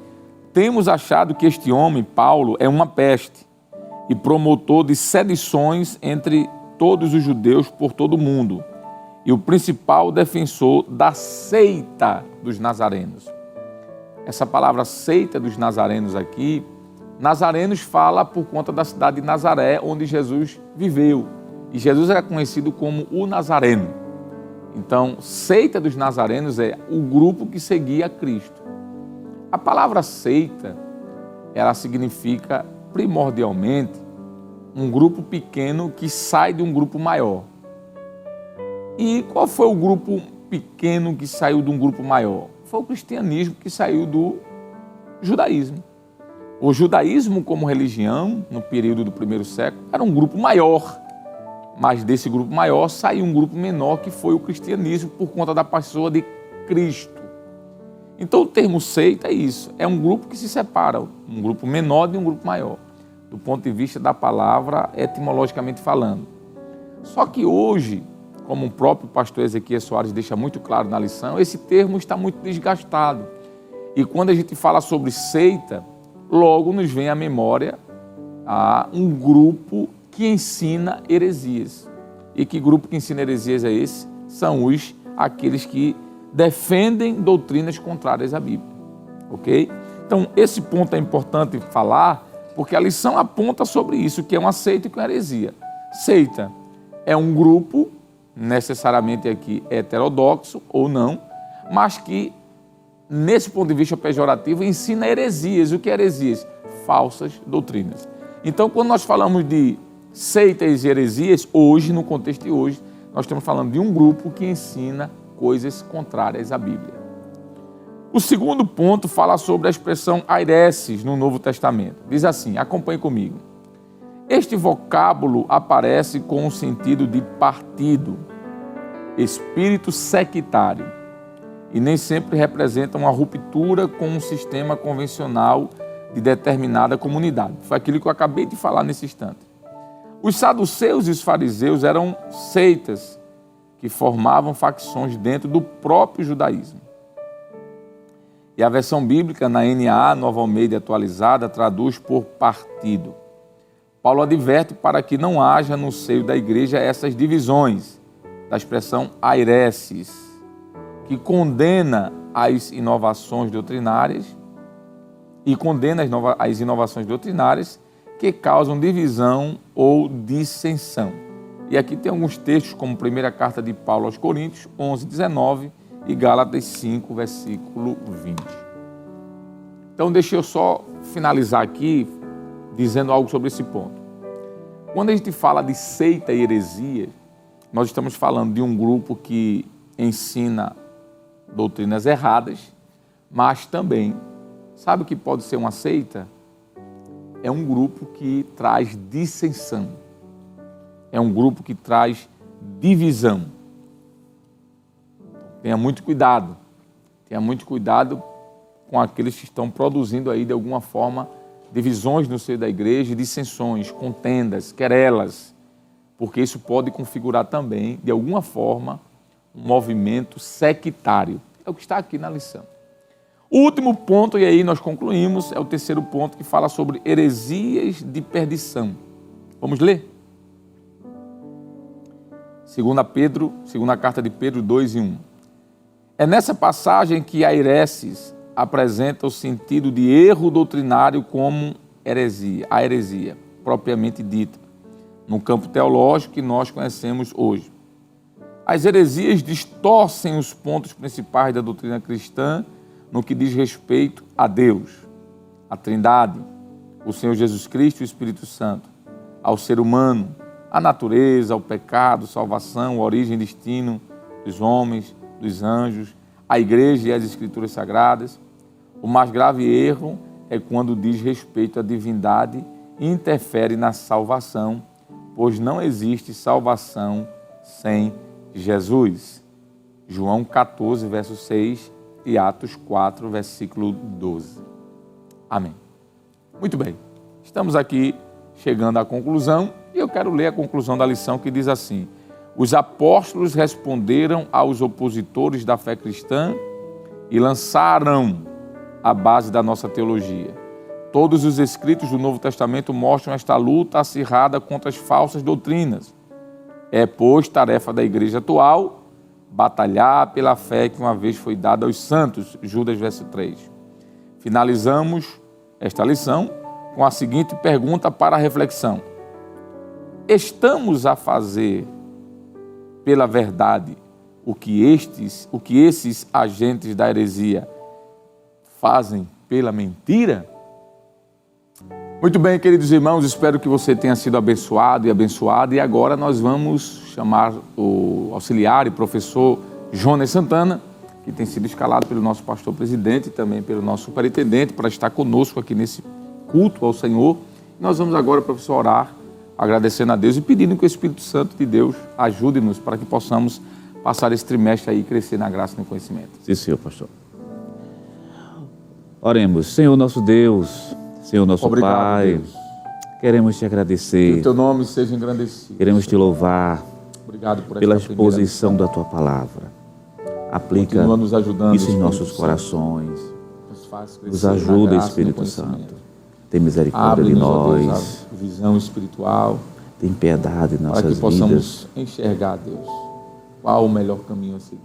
temos achado que este homem, Paulo, é uma peste e promotor de sedições entre todos os judeus por todo o mundo e o principal defensor da seita dos nazarenos. Essa palavra seita dos nazarenos aqui, nazarenos fala por conta da cidade de Nazaré, onde Jesus viveu. E Jesus era conhecido como o Nazareno. Então, seita dos nazarenos é o grupo que seguia Cristo. A palavra seita, ela significa primordialmente um grupo pequeno que sai de um grupo maior. E qual foi o grupo pequeno que saiu de um grupo maior? Foi o cristianismo que saiu do judaísmo. O judaísmo como religião, no período do primeiro século, era um grupo maior. Mas desse grupo maior saiu um grupo menor, que foi o cristianismo, por conta da pessoa de Cristo. Então o termo seita é isso, é um grupo que se separa, um grupo menor de um grupo maior. do ponto de vista da palavra, etimologicamente falando. Só que hoje, como o próprio pastor Ezequiel Soares deixa muito claro na lição, esse termo está muito desgastado. E quando a gente fala sobre seita, logo nos vem à memória um grupo que ensina heresias. E que grupo que ensina heresias é esse? São aqueles que defendem doutrinas contrárias à Bíblia. Ok? Então, esse ponto é importante falar, porque a lição aponta sobre isso, que é uma seita e que é uma heresia. Seita é um grupo, necessariamente aqui heterodoxo ou não, mas que, nesse ponto de vista pejorativo, ensina heresias. O que é heresias? Falsas doutrinas. Então, quando nós falamos de seitas e heresias, hoje, no contexto de hoje, nós estamos falando de um grupo que ensina coisas contrárias à Bíblia. O segundo ponto fala sobre a expressão aireses no Novo Testamento. Diz assim, acompanhe comigo. Este vocábulo aparece com o sentido de partido, espírito sectário, e nem sempre representa uma ruptura com um sistema convencional de determinada comunidade. Foi aquilo que eu acabei de falar nesse instante. Os saduceus e os fariseus eram seitas que formavam facções dentro do próprio judaísmo. E a versão bíblica, na NAA, Nova Almeida Atualizada, traduz por partido. Paulo adverte para que não haja no seio da igreja essas divisões, da expressão aireses, que condena as inovações doutrinárias e condena as inovações doutrinárias que causam divisão ou dissensão. E aqui tem alguns textos, como a primeira carta de Paulo aos Coríntios, 11, 19, e Gálatas 5, versículo 20. Então, deixa eu só finalizar aqui dizendo algo sobre esse ponto. Quando a gente fala de seita e heresia, nós estamos falando de um grupo que ensina doutrinas erradas, mas também, sabe o que pode ser uma seita? É um grupo que traz dissensão, é um grupo que traz divisão. Tenha muito cuidado com aqueles que estão produzindo aí de alguma forma divisões no seio da igreja, dissensões, contendas, querelas, porque isso pode configurar também, de alguma forma, um movimento sectário. É o que está aqui na lição. O último ponto, e aí nós concluímos, é o terceiro ponto que fala sobre heresias de perdição. Vamos ler? Segunda carta de Pedro 2 e 1. É nessa passagem que a aireses apresenta o sentido de erro doutrinário como heresia, a heresia, propriamente dita, no campo teológico que nós conhecemos hoje. As heresias distorcem os pontos principais da doutrina cristã no que diz respeito a Deus, a Trindade, o Senhor Jesus Cristo e o Espírito Santo, ao ser humano, à natureza, ao pecado, salvação, origem e destino dos homens, dos anjos, a igreja e as escrituras sagradas. O mais grave erro é quando diz respeito à divindade e interfere na salvação, pois não existe salvação sem Jesus. João 14, verso 6 e Atos 4, versículo 12. Amém. Muito bem, estamos aqui chegando à conclusão e eu quero ler a conclusão da lição que diz assim: os apóstolos responderam aos opositores da fé cristã e lançaram a base da nossa teologia. Todos os escritos do Novo Testamento mostram esta luta acirrada contra as falsas doutrinas. É, pois, tarefa da igreja atual batalhar pela fé que uma vez foi dada aos santos. Judas, verso 3. Finalizamos esta lição com a seguinte pergunta para a reflexão: estamos a fazer pela verdade o que esses agentes da heresia fazem pela mentira? Muito bem, queridos irmãos, espero que você tenha sido abençoado e abençoada. E agora nós vamos chamar o auxiliar e professor Jonas Santana, que tem sido escalado pelo nosso pastor presidente e também pelo nosso superintendente, para estar conosco aqui nesse culto ao Senhor. Nós vamos agora, professor, orar, agradecendo a Deus e pedindo que o Espírito Santo de Deus ajude-nos para que possamos passar esse trimestre aí e crescer na graça e no conhecimento. Sim, Senhor, pastor. Oremos. Senhor nosso Deus, Senhor nosso Obrigado, Pai, Deus. Queremos te Que agradecer, o teu nome seja engrandecido. queremos te louvar Obrigado por esta pela primeira exposição lição. da tua palavra. Aplica Continua nos ajudando, isso em Espírito nossos Santo. corações. Nos faz crescer Nos na ajuda, graça e no Espírito conhecimento. Santo. Tem misericórdia de Abre-nos, ó Deus, nós. a visão espiritual, Tem piedade em para que nossas vidas. possamos enxergar, Deus, qual o melhor caminho a seguir.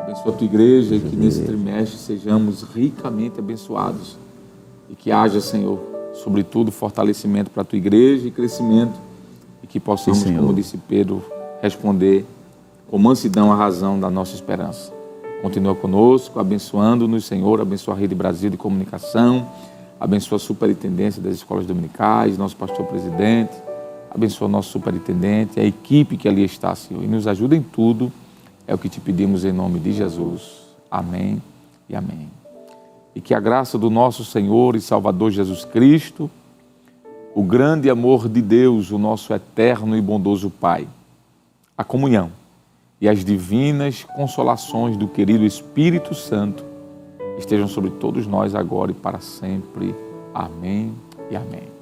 Abençoa a tua igreja e que nesse trimestre sejamos ricamente abençoados. E que haja, Senhor, sobretudo, fortalecimento para a tua igreja e crescimento. E que possamos, Sim, Senhor. como disse Pedro, responder com mansidão a razão da nossa esperança. Continua conosco, abençoando-nos, Senhor, abençoa a Rede Brasil de Comunicação, abençoa a superintendência das escolas dominicais, nosso pastor presidente, abençoa o nosso superintendente, a equipe que ali está, Senhor, e nos ajuda em tudo, é o que te pedimos em nome de Jesus. Amém e amém. E que a graça do nosso Senhor e Salvador Jesus Cristo, o grande amor de Deus, o nosso eterno e bondoso Pai, a comunhão e as divinas consolações do querido Espírito Santo estejam sobre todos nós agora e para sempre. Amém e amém.